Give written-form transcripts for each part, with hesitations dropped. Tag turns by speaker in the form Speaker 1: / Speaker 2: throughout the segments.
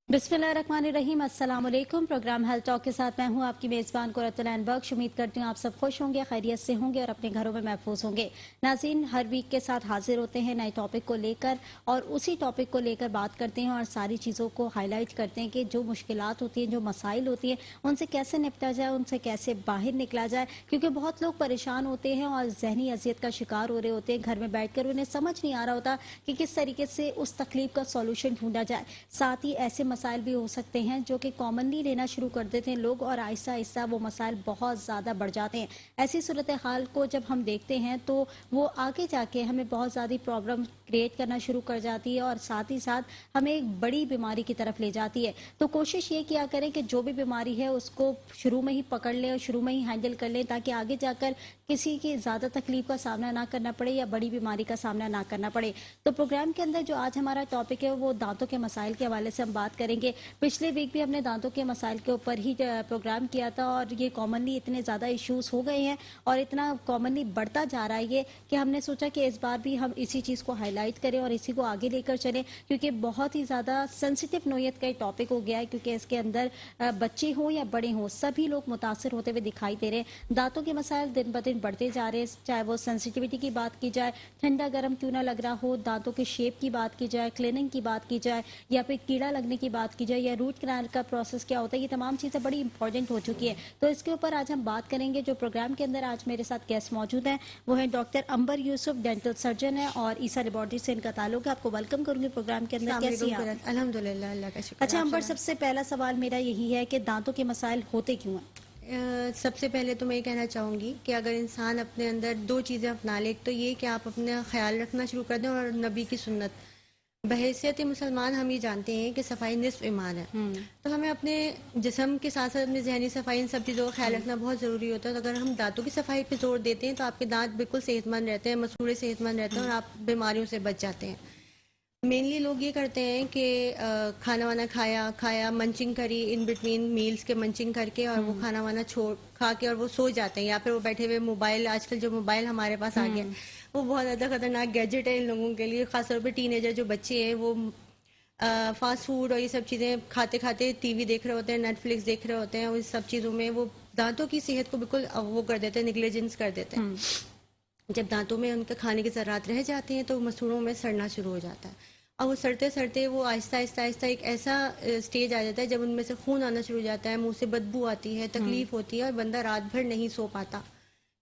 Speaker 1: बिस्मिल्लाहिर्रहमानिर्रहीम। अस्सलाम वालेकुम। प्रोग्राम हेल्थ टॉक के साथ मैं हूं आपकी मेज़बान कुरतुल बख्श। उम्मीद करती हूं आप सब खुश होंगे, खैरियत से होंगे और अपने घरों में महफूज होंगे। नाज़रीन, हर वीक के साथ हाजिर होते हैं नए टॉपिक को लेकर और उसी टॉपिक को लेकर बात करते हैं और सारी चीज़ों को हाईलाइट करते हैं कि जो मुश्किलात होती हैं, जो मसाइल होती हैं, उनसे कैसे निपटा जाए, उनसे कैसे बाहर निकला जाए। क्योंकि बहुत लोग परेशान होते हैं और जहनी अजियत का शिकार हो रहे होते हैं। घर में बैठ कर उन्हें समझ नहीं आ रहा होता कि किस तरीके से उस तकलीफ का सॉल्यूशन ढूंढा जाए। साथ ही ऐसे मसाइल भी हो सकते हैं जो कि कॉमनली लेना शुरू कर देते हैं लोग और आहिस्ता आहिस्ता वो मसाइल बहुत ज़्यादा बढ़ जाते हैं। ऐसी सूरत हाल को जब हम देखते हैं तो वो आगे जाके हमें बहुत ज़्यादा प्रॉब्लम क्रिएट करना शुरू कर जाती है और साथ ही साथ हमें एक बड़ी बीमारी की तरफ ले जाती है। तो कोशिश ये किया करें कि जो भी बीमारी है उसको शुरू में ही पकड़ लें और शुरू में ही हैंडल कर लें, ताकि आगे जाकर किसी की ज़्यादा तकलीफ का सामना ना करना पड़े या बड़ी बीमारी का सामना ना करना पड़े। तो प्रोग्राम के अंदर जो आज हमारा टॉपिक है वो दांतों के मसाइल के हवाले से हम बात करेंगे। पिछले वीक भी हमने दांतों के मसाइल के ऊपर ही प्रोग्राम किया था और ये कॉमनली इतने ज़्यादा इश्यूज हो गए हैं और इतना कॉमनली बढ़ता जा रहा है ये कि हमने सोचा कि इस बार भी हम इसी चीज़ को हाईलाइट करें और इसी को आगे लेकर चलें, क्योंकि बहुत ही ज़्यादा सेंसिटिव नोयत का टॉपिक हो गया है। क्योंकि इसके अंदर बच्चे हों या बड़े हों, सभी लोग मुतासर होते हुए दिखाई दे रहे हैं। दांतों के मसाइल दिन ब दिन बढ़ते जा रहे हैं, चाहे वो सेंसिटिविटी की बात की जाए, ठंडा गर्म क्यों ना लग रहा हो, दांतों के शेप की बात की जाए, क्लीनिंग की बात की जाए या फिर कीड़ा लगने की बात की जाए या रूट कैनाल का प्रोसेस क्या होता है, ये तमाम चीज़ें बड़ी इंपॉर्टेंट हो चुकी है। तो इसके ऊपर आज हम बात करेंगे। जो प्रोग्राम के अंदर आज मेरे साथ गेस्ट मौजूद हैं वो है डॉक्टर अंबर यूसुफ, डेंटल सर्जन है और ईसा लेबोरेटरी से इनका ताल्लुक है। आपको वेलकम करूंगी प्रोग्राम के अंदर। कैसी हैं आप?
Speaker 2: अल्हम्दुलिल्लाह, अल्लाह का शुक्र।
Speaker 1: अच्छा अंबर, सबसे पहला सवाल मेरा यही है कि दांतों के मसाइल होते क्यों हैं?
Speaker 2: सबसे पहले तो मैं ये कहना चाहूँगी कि अगर इंसान अपने अंदर दो चीज़ें अपना ले, तो ये कि आप अपना ख्याल रखना शुरू कर दें और नबी की सुन्नत। बहैसियत मुसलमान हम ये जानते हैं कि सफाई निस्फ ईमान है। तो हमें अपने जिस्म के साथ साथ अपनी जहनी सफाई, इन सब चीज़ों का ख्याल रखना बहुत ज़रूरी होता है। तो अगर हम दांतों की सफाई पे जोर देते हैं तो आपके दांत बिल्कुल सेहतमंद रहते हैं, मसूड़े सेहतमंद रहते हैं और आप बीमारियों से बच जाते हैं। मेनली लोग ये करते हैं कि खाना वाना खाया मंचिंग करी, इन बिटवीन मील्स के मंचिंग करके और वो खाना वाना छोड़ खा के और वो सो जाते हैं, या फिर वो बैठे हुए मोबाइल, आजकल जो मोबाइल हमारे पास आ गया वो बहुत ज़्यादा खतरनाक गैजेट है इन लोगों के लिए। खासतौर पर टीनेजर जो बच्चे हैं वो फास्ट फूड और ये सब चीज़ें खाते खाते टीवी देख रहे होते हैं, नेटफ्लिक्स देख रहे होते हैं और इस सब चीज़ों में वो दांतों की सेहत को बिल्कुल वो कर देते हैं, निग्लेजेंस कर देते हैं। जब दांतों में उनके खाने की ज़रात रह जाती हैं तो मसूड़ों में सड़ना शुरू हो जाता है और वो सड़ते सड़ते वो आहिस्ता आहिस्ता आहिस्ता एक ऐसा स्टेज आ जाता है जब उनमें से खून आना शुरू हो जाता है, मुंह से बदबू आती है, तकलीफ होती है और बंदा रात भर नहीं सो पाता।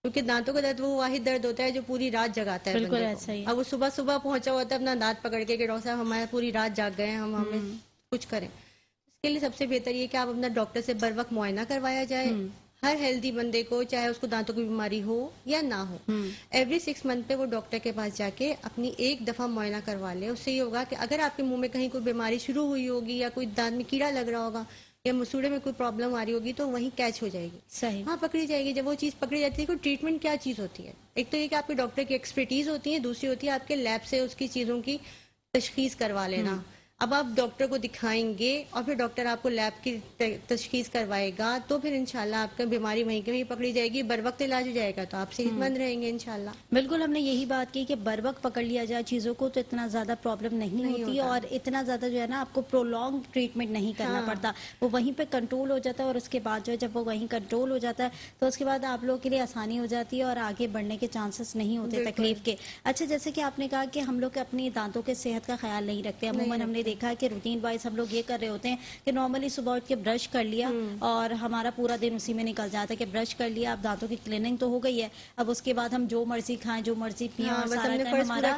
Speaker 2: क्योंकि दांतों का दर्द वो वाहिद दर्द होता है जो पूरी रात जगाता है
Speaker 1: बिल्कुल
Speaker 2: बंदे
Speaker 1: ऐसा ही
Speaker 2: को। अब वो सुबह सुबह पहुंचा होता है अपना दांत पकड़ के कि डॉक्टर साहब हमारे पूरी रात जाग गए, हम हमें कुछ करें। इसके लिए सबसे बेहतर ये कि आप अपना डॉक्टर से बर वक्त मुआयना करवाया जाए। हर हेल्दी बंदे को, चाहे उसको दांतों की बीमारी हो या ना हो, एवरी 6 मंथ पे वो डॉक्टर के पास जाके अपनी एक दफा मुआयना करवा ले। उससे ये होगा कि अगर आपके मुंह में कहीं कोई बीमारी शुरू हुई होगी या कोई दांत में कीड़ा लग रहा होगा या मसूड़े में कोई प्रॉब्लम आ रही होगी तो वहीं कैच हो जाएगी,
Speaker 1: सही,
Speaker 2: हाँ पकड़ी जाएगी। जब वो चीज़ पकड़ी जाती है, कोई ट्रीटमेंट क्या चीज़ होती है, एक तो ये कि आपके डॉक्टर की एक्सपर्टीज होती है, दूसरी होती है आपके लैब से उसकी चीज़ों की तशखीस करवा लेना। अब आप डॉक्टर को दिखाएंगे और फिर डॉक्टर आपको लैब की तशखीस करवाएगा तो फिर इंशाल्लाह आपका बीमारी वहीं के वहीं पकड़ी जाएगी, बर वक्त इलाज हो जाएगा तो आप सेहतमंद रहेंगे इंशाल्लाह।
Speaker 1: बिल्कुल हमने यही बात की कि बर वक्त पकड़ लिया जाए चीज़ों को तो इतना ज़्यादा प्रॉब्लम नहीं होती और इतना ज़्यादा जो है ना आपको प्रोलॉन्ग ट्रीटमेंट नहीं करना पड़ता, वो वहीं पे कंट्रोल हो जाता है और उसके बाद जो है जब वो वहीं कंट्रोल हो जाता है तो उसके बाद आप लोगों के लिए आसानी हो जाती है और आगे बढ़ने के चांसेस नहीं होते तकलीफ के। अच्छा, जैसे कि आपने कहा कि हम लोग अपनी दांतों के सेहत का ख्याल नहीं रखते, अमूमन हमने देखा है कि रूटीन वाइज हम लोग ये कर रहे होते हैं कि नॉर्मली सुबह उठ के ब्रश कर लिया और हमारा पूरा दिन उसी में निकल जाता है कि ब्रश कर लिया, अब दांतों की क्लीनिंग तो हो गई है, अब उसके बाद हम जो मर्जी खाएं, जो मर्जी पिएं, और सारा टाइम हमारा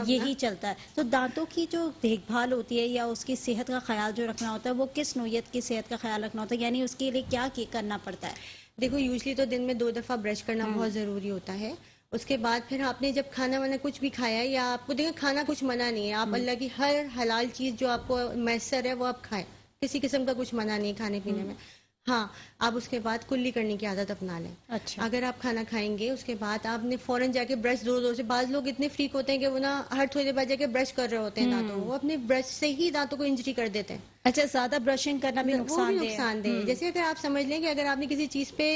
Speaker 1: यही चलता है। तो दांतों की जो देखभाल होती है या उसकी सेहत का ख्याल जो रखना होता है वो किस नोयत की सेहत का ख्याल रखना होता है, यानी उसके लिए क्या करना पड़ता है?
Speaker 2: देखो, यूजली तो दिन में 2 दफा ब्रश करना बहुत जरूरी होता है। उसके बाद फिर आपने जब खाना वाना कुछ भी खाया या आपको देखो खाना कुछ मना नहीं है, आप अल्लाह की हर हलाल चीज जो आपको मैसर है वो आप खाएं, किसी किस्म का कुछ मना नहीं खाने पीने में। हाँ, आप उसके बाद कुल्ली करने की आदत अपना लें।
Speaker 1: अच्छा,
Speaker 2: अगर आप खाना खाएंगे उसके बाद आपने फौरन जाके ब्रश जोर जोर से, बाज लोग इतने फ्रीक होते हैं कि वो ना हर थोड़ी देर बाद जाके ब्रश कर रहे होते हैं दांतों, वो अपने ब्रश से ही दांतों को इंजरी कर देते हैं।
Speaker 1: अच्छा, ज्यादा ब्रशिंग करना भी
Speaker 2: नुकसानदेह है। जैसे अगर आप समझ लें कि अगर आपने किसी चीज पे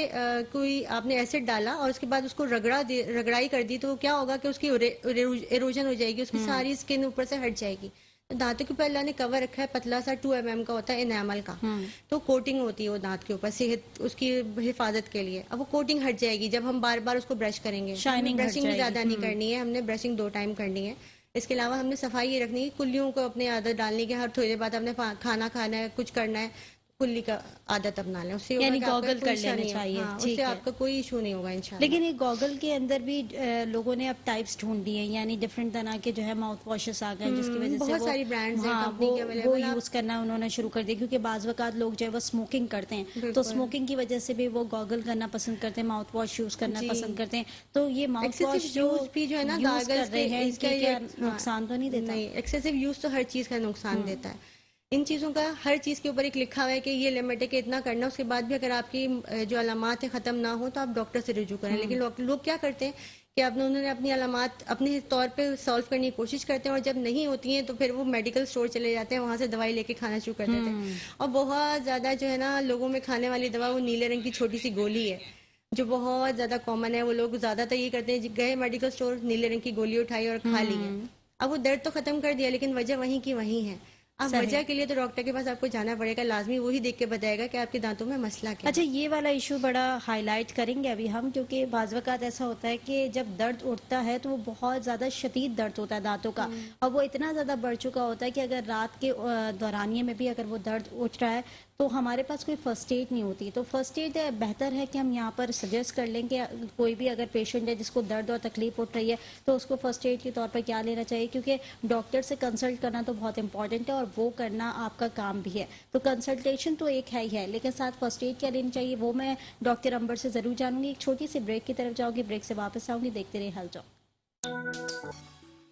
Speaker 2: कोई आपने एसिड डाला और उसके बाद उसको रगड़ाई कर दी तो क्या होगा कि उसकी एरोजन हो जाएगी, उसकी सारी स्किन ऊपर से हट जाएगी। दांतों के ऊपर अल्लाह ने कवर रखा है, पतला सा 2 mm का होता है इनामल का। तो कोटिंग होती है वो दांत के ऊपर, सेहत उसकी हिफाजत के लिए। अब वो कोटिंग हट जाएगी जब हम बार बार उसको ब्रश करेंगे।
Speaker 1: शाइनिंग हट
Speaker 2: ब्रशिंग भी ज्यादा
Speaker 1: जाएगी।
Speaker 2: नहीं करनी है, हमने ब्रशिंग 2 टाइम करनी है। इसके अलावा हमने सफाई ये रखनी है, कुल्लियों को अपनी आदत डालनी है कि हर थोड़ी देर बाद हमने खाना खाना है, कुछ करना है, कुल्ली का आदत अपना लें। उससे होगा
Speaker 1: यानी
Speaker 2: कि आपका
Speaker 1: गॉगल
Speaker 2: कोई
Speaker 1: कर लेने
Speaker 2: नहीं होगा।
Speaker 1: चाहिए।
Speaker 2: हाँ,
Speaker 1: ठीक
Speaker 2: उससे
Speaker 1: है।
Speaker 2: आपका कोई इशू नहीं होगा इंशाल्लाह।
Speaker 1: लेकिन ये गॉगल के अंदर भी लोगों ने अब टाइप्स ढूंढ दिए हैं, यानी डिफरेंट तरह के जो है माउथ वॉशेस आ गए हैं, जिसकी वजह से
Speaker 2: बहुत
Speaker 1: वो
Speaker 2: सारी ब्रांड्स हैं
Speaker 1: हाँ
Speaker 2: कंपनी के
Speaker 1: वो
Speaker 2: अवेलेबल। आप
Speaker 1: यूज करना उन्होंने शुरू कर दिया, क्योंकि बाज वक़्त लोग जो है वो स्मोकिंग करते हैं, तो
Speaker 2: बिल्कुल
Speaker 1: स्मोकिंग की वजह से भी वो गॉगल करना पसंद करते हैं, माउथ वॉश यूज करना
Speaker 2: जी,
Speaker 1: पसंद करते हैं। तो ये माउथ
Speaker 2: एक्सेसिव
Speaker 1: वॉश जो
Speaker 2: यूज भी जो है ना
Speaker 1: यूज कर
Speaker 2: गागल्स
Speaker 1: रहे
Speaker 2: के,
Speaker 1: हैं
Speaker 2: इसका
Speaker 1: कि
Speaker 2: ये
Speaker 1: क्या नुकसान तो नहीं देता?
Speaker 2: नहीं, एक्सेसिव यूज तो हर चीज का नुकसान देता है। इन चीज़ों का हर चीज़ के ऊपर एक लिखा हुआ है कि ये लिमिट है कि इतना करना, उसके बाद भी अगर आपकी जो अलामात है ख़त्म ना हो तो आप डॉक्टर से रुजू करें। लेकिन लोग क्या करते हैं कि उन्होंने अपनी अलामात अपने तौर पे सॉल्व करने की कोशिश करते हैं, और जब नहीं होती हैं तो फिर वो मेडिकल स्टोर चले जाते हैं, वहाँ से दवाई लेके खाना शुरू कर देते हैं। और बहुत ज़्यादा जो है ना लोगों में खाने वाली दवा वो नीले रंग की छोटी सी गोली है, जो बहुत ज़्यादा कॉमन है। वो लोग ज़्यादातर ये करते हैं, गए मेडिकल स्टोर, नीले रंग की गोली उठाई और खा ली है। अब वो दर्द तो खत्म कर दिया, लेकिन वजह वहीं की वहीं है। अब
Speaker 1: सही।
Speaker 2: वजह के लिए तो डॉक्टर के पास आपको जाना पड़ेगा लाजमी, वही देख के बताएगा कि आपके दांतों में मसला क्या
Speaker 1: अच्छा, ये वाला इशू बड़ा हाईलाइट करेंगे अभी हम, क्योंकि बाज़ वक़्त ऐसा होता है कि जब दर्द उठता है तो वो बहुत ज़्यादा शदीद दर्द होता है दांतों का, और वो इतना ज़्यादा बढ़ चुका होता है कि अगर रात के दौरानिए में भी अगर वो दर्द उठ रहा है तो हमारे पास कोई फर्स्ट एड नहीं होती। तो फर्स्ट एड बेहतर है कि हम यहाँ पर सजेस्ट कर लें कि कोई भी अगर पेशेंट है जिसको दर्द और तकलीफ उठ रही है तो उसको फर्स्ट एड के तौर पर क्या लेना चाहिए, क्योंकि डॉक्टर से कंसल्ट करना तो बहुत इंपॉर्टेंट है और वो करना आपका काम भी है। तो कंसल्टेशन तो एक है ही है, लेकिन साथ फर्स्ट एड क्या लेनी चाहिए वो मैं डॉक्टर अंबर से ज़रूर जानूंगी। एक छोटी सी ब्रेक की तरफ जाऊँगी, ब्रेक से वापस आऊँगी। देखते रहिए हेल्थ टॉक।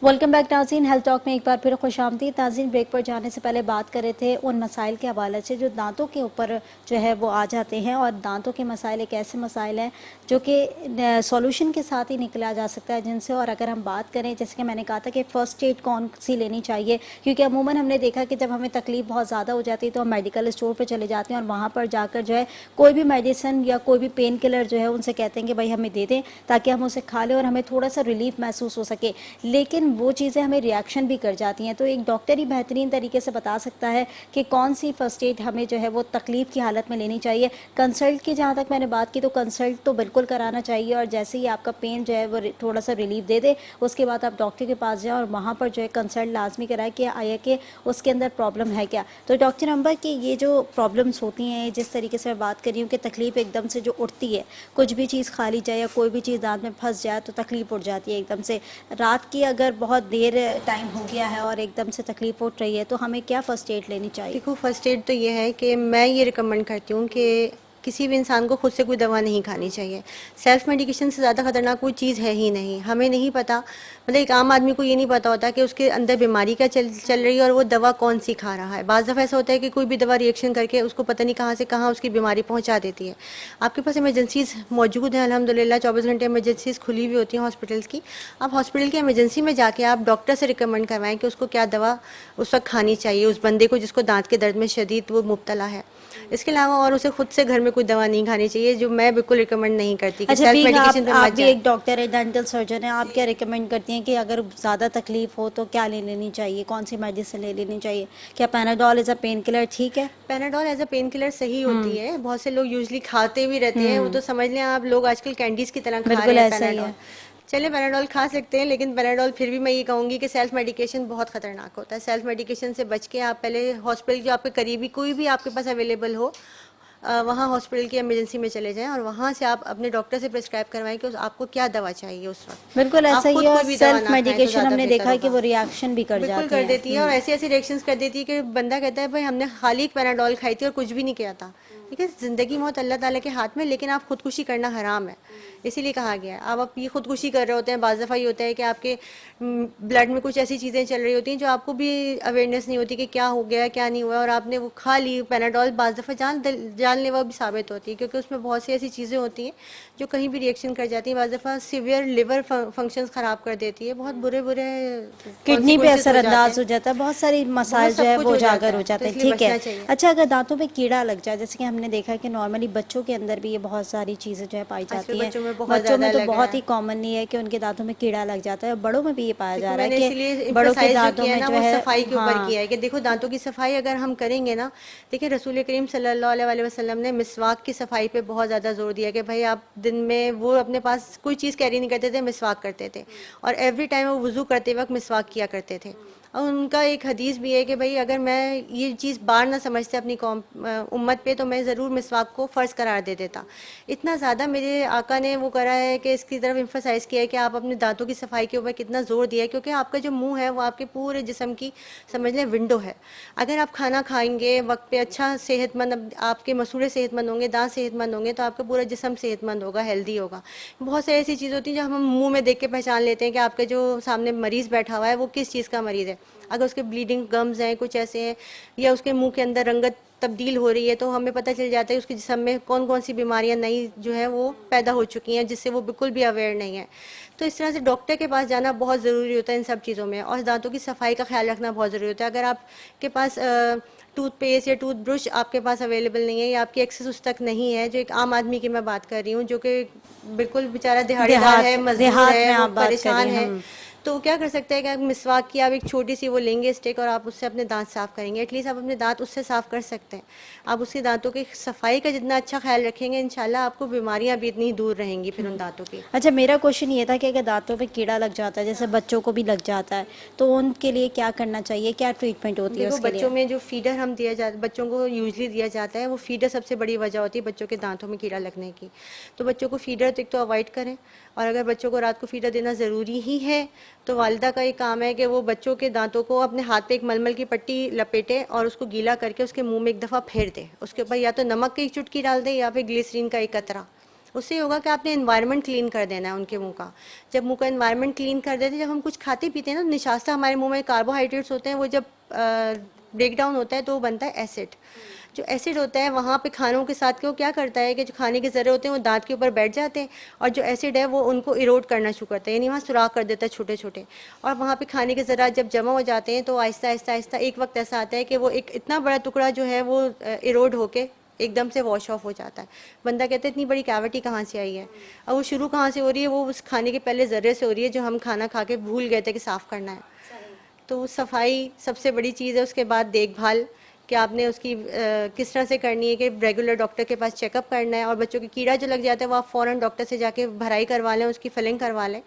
Speaker 1: वेलकम बैक नाज़रीन, हेल्थ टॉक में एक बार फिर खुश आमदीद। नाज़रीन, ब्रेक पर जाने से पहले बात कर रहे थे उन मसाइल के हवाले से जो दांतों के ऊपर जो है वो आ जाते हैं, और दांतों के मसाइल एक ऐसे मसाइल हैं जो कि सॉल्यूशन के साथ ही निकला जा सकता है जिनसे। और अगर हम बात करें, जैसे कि मैंने कहा था कि फ़र्स्ट एड कौन सी लेनी चाहिए, क्योंकि अमूमन हमने देखा कि जब हमें तकलीफ बहुत ज़्यादा हो जाती है तो हम मेडिकल स्टोर पर चले जाते हैं और वहाँ पर जाकर जो है कोई भी मेडिसिन या कोई भी पेन किलर जो है उनसे कहते हैं कि भाई हमें दे दें ताकि हम उसे खा लें और हमें थोड़ा सा रिलीफ महसूस हो सके, लेकिन वो चीज़ें हमें रिएक्शन भी कर जाती हैं। तो एक डॉक्टर ही बेहतरीन तरीके से बता सकता है कि कौन सी फर्स्ट एड हमें जो है वो तकलीफ की हालत में लेनी चाहिए। कंसल्ट की जहाँ तक मैंने बात की तो कंसल्ट तो बिल्कुल कराना चाहिए, और जैसे ही आपका पेन जो है वो थोड़ा सा रिलीफ दे दे उसके बाद आप डॉक्टर के पास जाएँ और वहाँ पर जो है कंसल्ट लाजमी कराए कि आया कि उसके अंदर प्रॉब्लम है क्या। तो डॉक्टर अंबर की ये जो प्रॉब्लम्स होती हैं, जिस तरीके से मैं बात कर रही हूँ कि तकलीफ एकदम से जो उठती है, कुछ भी चीज़ खा ली जाए या कोई भी चीज़ दांत में फंस जाए तो तकलीफ उठ जाती है एकदम से। रात की अगर बहुत देर टाइम हो गया है और एकदम से तकलीफ उठ रही है तो हमें क्या फर्स्ट एड लेनी चाहिए?
Speaker 2: देखो, फर्स्ट एड तो ये है कि मैं ये रिकमेंड करती हूँ कि किसी भी इंसान को खुद से कोई दवा नहीं खानी चाहिए। सेल्फ मेडिकेशन से ज़्यादा खतरनाक कोई चीज़ है ही नहीं। हमें नहीं पता, मतलब एक आम आदमी को ये नहीं पता होता कि उसके अंदर बीमारी क्या चल रही है और वो दवा कौन सी खा रहा है। बाज़ दफ़ा ऐसा होता है कि कोई भी दवा रिएक्शन करके उसको पता नहीं कहाँ से कहाँ उसकी बीमारी पहुँचा देती है। आपके पास इमरजेंसीज़ मौजूद हैं, अल्हम्दुलिल्लाह 24 घंटे इमरजेंसीज़ खुली हुई होती हैं हॉस्पिटल्स की। आप हॉस्पिटल की इमरजेंसी में जाके आप डॉक्टर से रिकमेंड करवाएं कि उसको क्या दवा उस वक्त खानी चाहिए, उस बंदे को जिसको दांत के दर्द में शदीद वो मुब्तला है। इसके अलावा और उसे खुद से घर में कोई दवा नहीं खानी चाहिए, जो मैं बिल्कुल रिकमेंड नहीं करती कि सेल्फ मेडिकेशन पे
Speaker 1: आप
Speaker 2: मत
Speaker 1: भी
Speaker 2: जाए।
Speaker 1: एक डॉक्टर है, डेंटल सर्जन है, आप क्या रिकमेंड करती हैं कि अगर ज़्यादा तकलीफ हो तो क्या ले लेनी चाहिए, कौन सी मेडिसिन ले लेनी चाहिए? क्या Panadol as a painkiller ठीक है?
Speaker 2: Panadol as a painkiller सही होती है, बहुत से लोग यूजली खाते भी रहते हैं, वो तो समझ लें आप लोग आजकल कैंडीज की तरह खा
Speaker 1: बिल्कुल
Speaker 2: रहे हैं
Speaker 1: ऐसा ही
Speaker 2: पैनाडोल।
Speaker 1: है।
Speaker 2: चलिए पैनाडोल खा सकते हैं, लेकिन पैनाडोल फिर भी मैं ये कहूँगी कि सेल्फ मेडिकेशन बहुत खतरनाक होता है। सेल्फ मेडिकेशन से बच के आप पहले हॉस्पिटल जो आपके करीबी कोई भी आपके पास अवेलेबल हो, वहाँ हॉस्पिटल की इमरजेंसी में चले जाएं और वहाँ से आप अपने डॉक्टर से प्रिस्क्राइब करवाएं कि आपको क्या दवा चाहिए उस वक्त।
Speaker 1: बिल्कुल
Speaker 2: आप
Speaker 1: ऐसा ही
Speaker 2: खुद
Speaker 1: है, और
Speaker 2: कोई भी दवा ना
Speaker 1: सेल्फ
Speaker 2: खाएं तो
Speaker 1: मेडिकेशन
Speaker 2: ज़्यादा
Speaker 1: हमने
Speaker 2: बेहतर
Speaker 1: देखा है कि
Speaker 2: होगा।
Speaker 1: वो रिएक्शन भी कर
Speaker 2: बिल्कुल
Speaker 1: जाती
Speaker 2: कर
Speaker 1: है।
Speaker 2: देती है, और ऐसी ऐसी रिएक्शंस कर देती है कि बंदा कहता है भाई हमने खाली एक पैनाडोल खाई थी और कुछ भी नहीं किया था। ठीक है, ज़िंदगी मौत अल्लाह ताला के हाथ में, लेकिन आप खुदकुशी करना हराम है, इसीलिए कहा गया है। अब आप ये खुदकुशी कर रहे होते हैं, बाज़ दफ़ा ये होता है कि आपके ब्लड में कुछ ऐसी चीज़ें चल रही होती हैं जो आपको भी अवेयरनेस नहीं होती कि क्या हो गया क्या नहीं हुआ, और आपने वो खा ली पैनाडोल। बाज़ दफ़ा जानलेवा भी साबित होती है, क्योंकि उसमें बहुत सी ऐसी चीज़ें होती हैं जो कहीं भी रिएक्शन कर जाती हैं। बाज़ दफ़ा सीवियर लिवर फंक्शंस ख़राब कर देती है, बहुत बुरे बुरे
Speaker 1: किडनी पे
Speaker 2: consequences
Speaker 1: असरअंदाज
Speaker 2: हैं।
Speaker 1: हो जाता है, बहुत सारी
Speaker 2: बहुत
Speaker 1: मसाइल जो
Speaker 2: सब
Speaker 1: है
Speaker 2: कुछ
Speaker 1: वो
Speaker 2: हो जाता
Speaker 1: उजागर हो
Speaker 2: है,
Speaker 1: जाते
Speaker 2: तो
Speaker 1: हैं।
Speaker 2: इसलिए
Speaker 1: ठीक है।
Speaker 2: बचना चाहिए।
Speaker 1: अच्छा, अगर दांतों पे कीड़ा लग जाए, जैसे कि हमने देखा है कि नॉर्मली बच्चों के अंदर भी ये बहुत सारी चीज़ें जो है पाई जाती हैं।
Speaker 2: बच्चों में बहुत
Speaker 1: बच्चों में
Speaker 2: ज़्यादा
Speaker 1: तो
Speaker 2: लगा
Speaker 1: बहुत
Speaker 2: है।
Speaker 1: ही कॉमन नहीं है कि उनके दांतों में कीड़ा लग जाता है, और बड़ों में भी ये पाया जा
Speaker 2: देखो,
Speaker 1: रहा है
Speaker 2: मैंने इसीलिए
Speaker 1: कि बड़ों के
Speaker 2: इम्फसाइज जो
Speaker 1: दांतों
Speaker 2: किया है
Speaker 1: में
Speaker 2: ना
Speaker 1: जो
Speaker 2: वो
Speaker 1: है।
Speaker 2: सफाई के ऊपर
Speaker 1: हाँ।
Speaker 2: किया है कि देखो दांतों की सफाई अगर हम करेंगे ना, देखिए रसूल करीम सल्लल्लाहु अलैहि वसल्लम ने मिसवाक की सफाई पे बहुत ज़्यादा जोर दिया कि भाई आप दिन में, वो अपने पास कोई चीज़ कैरी नहीं करते थे, मिसवाक करते थे, और एवरी टाइम वो वुज़ू करते वक्त मिसवाक किया करते थे। और उनका एक हदीस भी है कि भाई अगर मैं ये चीज़ बार ना समझते अपनी कौम उम्मत पे, तो मैं ज़रूर मिसवाक को फ़र्ज़ करार दे देता। इतना ज़्यादा मेरे आका ने वो करा है कि इसकी तरफ एम्फसाइज़ किया है कि आप अपने दांतों की सफाई के ऊपर कितना ज़ोर दिया है, क्योंकि आपका जो मुंह है वो आपके पूरे जिस्म की समझ लें विंडो है। अगर आप खाना खाएंगे वक्त पे, अच्छा सेहतमंद, आपके मसूड़े सेहतमंद होंगे, दांत सेहतमंद होंगे, तो आपका पूरा जिस्म सेहतमंद होगा, हेल्दी होगा। बहुत सारी ऐसी चीज़ होती हैं जो हम मुंह में देख के पहचान लेते हैं कि आपका जो सामने मरीज़ बैठा हुआ है वो किस चीज़ का मरीज़ है। अगर उसके ब्लीडिंग गम्स हैं, कुछ ऐसे हैं, या उसके मुंह के अंदर रंगत तब्दील हो रही है, तो हमें पता चल जाता है उसके जिस्म में कौन कौन सी बीमारियां नई जो है वो पैदा हो चुकी हैं, जिससे वो बिल्कुल भी अवेयर नहीं है। तो इस तरह से डॉक्टर के पास जाना बहुत ज़रूरी होता है इन सब चीज़ों में, और दांतों की सफाई का ख्याल रखना बहुत ज़रूरी होता है। अगर आपके पास टूथपेस्ट या टूथब्रश आपके पास अवेलेबल नहीं है, या आपकी एक्सेस उस तक नहीं है, जो एक आम आदमी की मैं बात कर रही हूँ जो कि बिल्कुल बेचारा दिहाड़ीदार है, मजदूर
Speaker 1: देहात में
Speaker 2: है, वो
Speaker 1: आप बात
Speaker 2: परेशान
Speaker 1: करिए।
Speaker 2: है, तो क्या कर सकते हैं कि आप मिसवाक की आप एक छोटी सी वो लेंगे स्टिक, और आप उससे अपने दांत साफ़ करेंगे। एटलीस्ट आप अपने दांत उससे साफ़ कर सकते हैं। आप उसके दांतों की सफाई का जितना अच्छा ख्याल रखेंगे, इंशाल्लाह आपको बीमारियां भी इतनी दूर रहेंगी फिर उन दांतों की।
Speaker 1: अच्छा, मेरा क्वेश्चन ये था कि अगर दांतों पे कीड़ा लग जाता है, जैसे बच्चों को भी लग जाता है, तो उनके लिए क्या करना चाहिए, क्या ट्रीटमेंट होती है
Speaker 2: देखो,
Speaker 1: उसके
Speaker 2: बच्चों
Speaker 1: लिए?
Speaker 2: में जो फीडर हम दिया जाता, बच्चों को यूजली दिया जाता है, वो फीडर सबसे बड़ी वजह होती है बच्चों के दांतों में कीड़ा लगने की। तो बच्चों को फीडर तो एक तो अवॉइड करें, और अगर बच्चों को रात को फीडर देना ज़रूरी ही है, तो वालिदा का एक काम है कि वो बच्चों के दांतों को अपने हाथ पे एक मलमल की पट्टी लपेटे और उसको गीला करके उसके मुंह में एक दफ़ा फेर दे। उसके ऊपर या तो नमक की एक चुटकी डाल दे या फिर ग्लिसरीन का एक कतरा। उससे ये होगा कि आपने एनवायरनमेंट क्लीन कर देना है उनके मुंह का। जब मुंह का एनवायरनमेंट क्लीन कर देते हैं, जब हम कुछ खाते पीते हैं ना, निशास्ता हमारे मुंह में कार्बोहाइड्रेट्स होते हैं, वो जब ब्रेक डाउन होता है तो वो बनता है एसिड। जो एसिड होता है वहाँ पे खानों के साथ के वो क्या करता है कि जो खाने के ज़रे होते हैं वो दांत के ऊपर बैठ जाते हैं, और जो एसिड है वो उनको इरोड करना शुरू करता है, यानी वहाँ सुराख कर देता है छोटे छोटे, और वहाँ पे खाने के ज़रा जब जमा हो जाते हैं तो आहिस्ता आहिस्ता आहिस्ता एक वक्त ऐसा आता है कि वो एक इतना बड़ा टुकड़ा जो है वो इरोड होके एकदम से वॉश ऑफ हो जाता है। बंदा कहता है इतनी बड़ी कैविटी कहाँ से आई है, और वो शुरू कहाँ से हो रही है, वो उस खाने के पहले ज़र्रे से हो रही है जो हम खाना खा के भूल गए थे कि साफ़ करना है। तो सफाई सबसे बड़ी चीज़ है। उसके बाद देखभाल कि आपने उसकी किस तरह से करनी है, कि रेगुलर डॉक्टर के पास चेकअप करना है, और बच्चों की कीड़ा जो लग जाता है वो आप फ़ौरन डॉक्टर से जाके भराई करवा लें, उसकी फिलिंग करवा लें,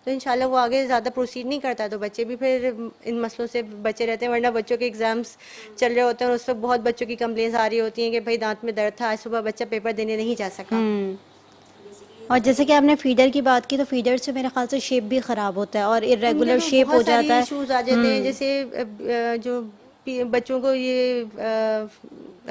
Speaker 2: तो इंशाल्लाह वो आगे ज़्यादा प्रोसीड नहीं करता, तो बच्चे भी फिर इन मसलों से बचे रहते हैं। वरना बच्चों के एग्ज़ाम्स चल रहे होते हैं और उस वक्त बहुत बच्चों की कंप्लेंट्स आ रही होती हैं कि भाई दांत में दर्द था, आज सुबह बच्चा पेपर देने नहीं जा सका।
Speaker 1: और जैसे कि आपने फीडर की बात की, तो फीडर से मेरे ख्याल से शेप भी ख़राब होता है और
Speaker 2: उनके
Speaker 1: इरेगुलर
Speaker 2: तो
Speaker 1: शेप हो
Speaker 2: बहुत सारी
Speaker 1: जाता है।
Speaker 2: इश्यूज आ जाते हैं, जैसे जो बच्चों को ये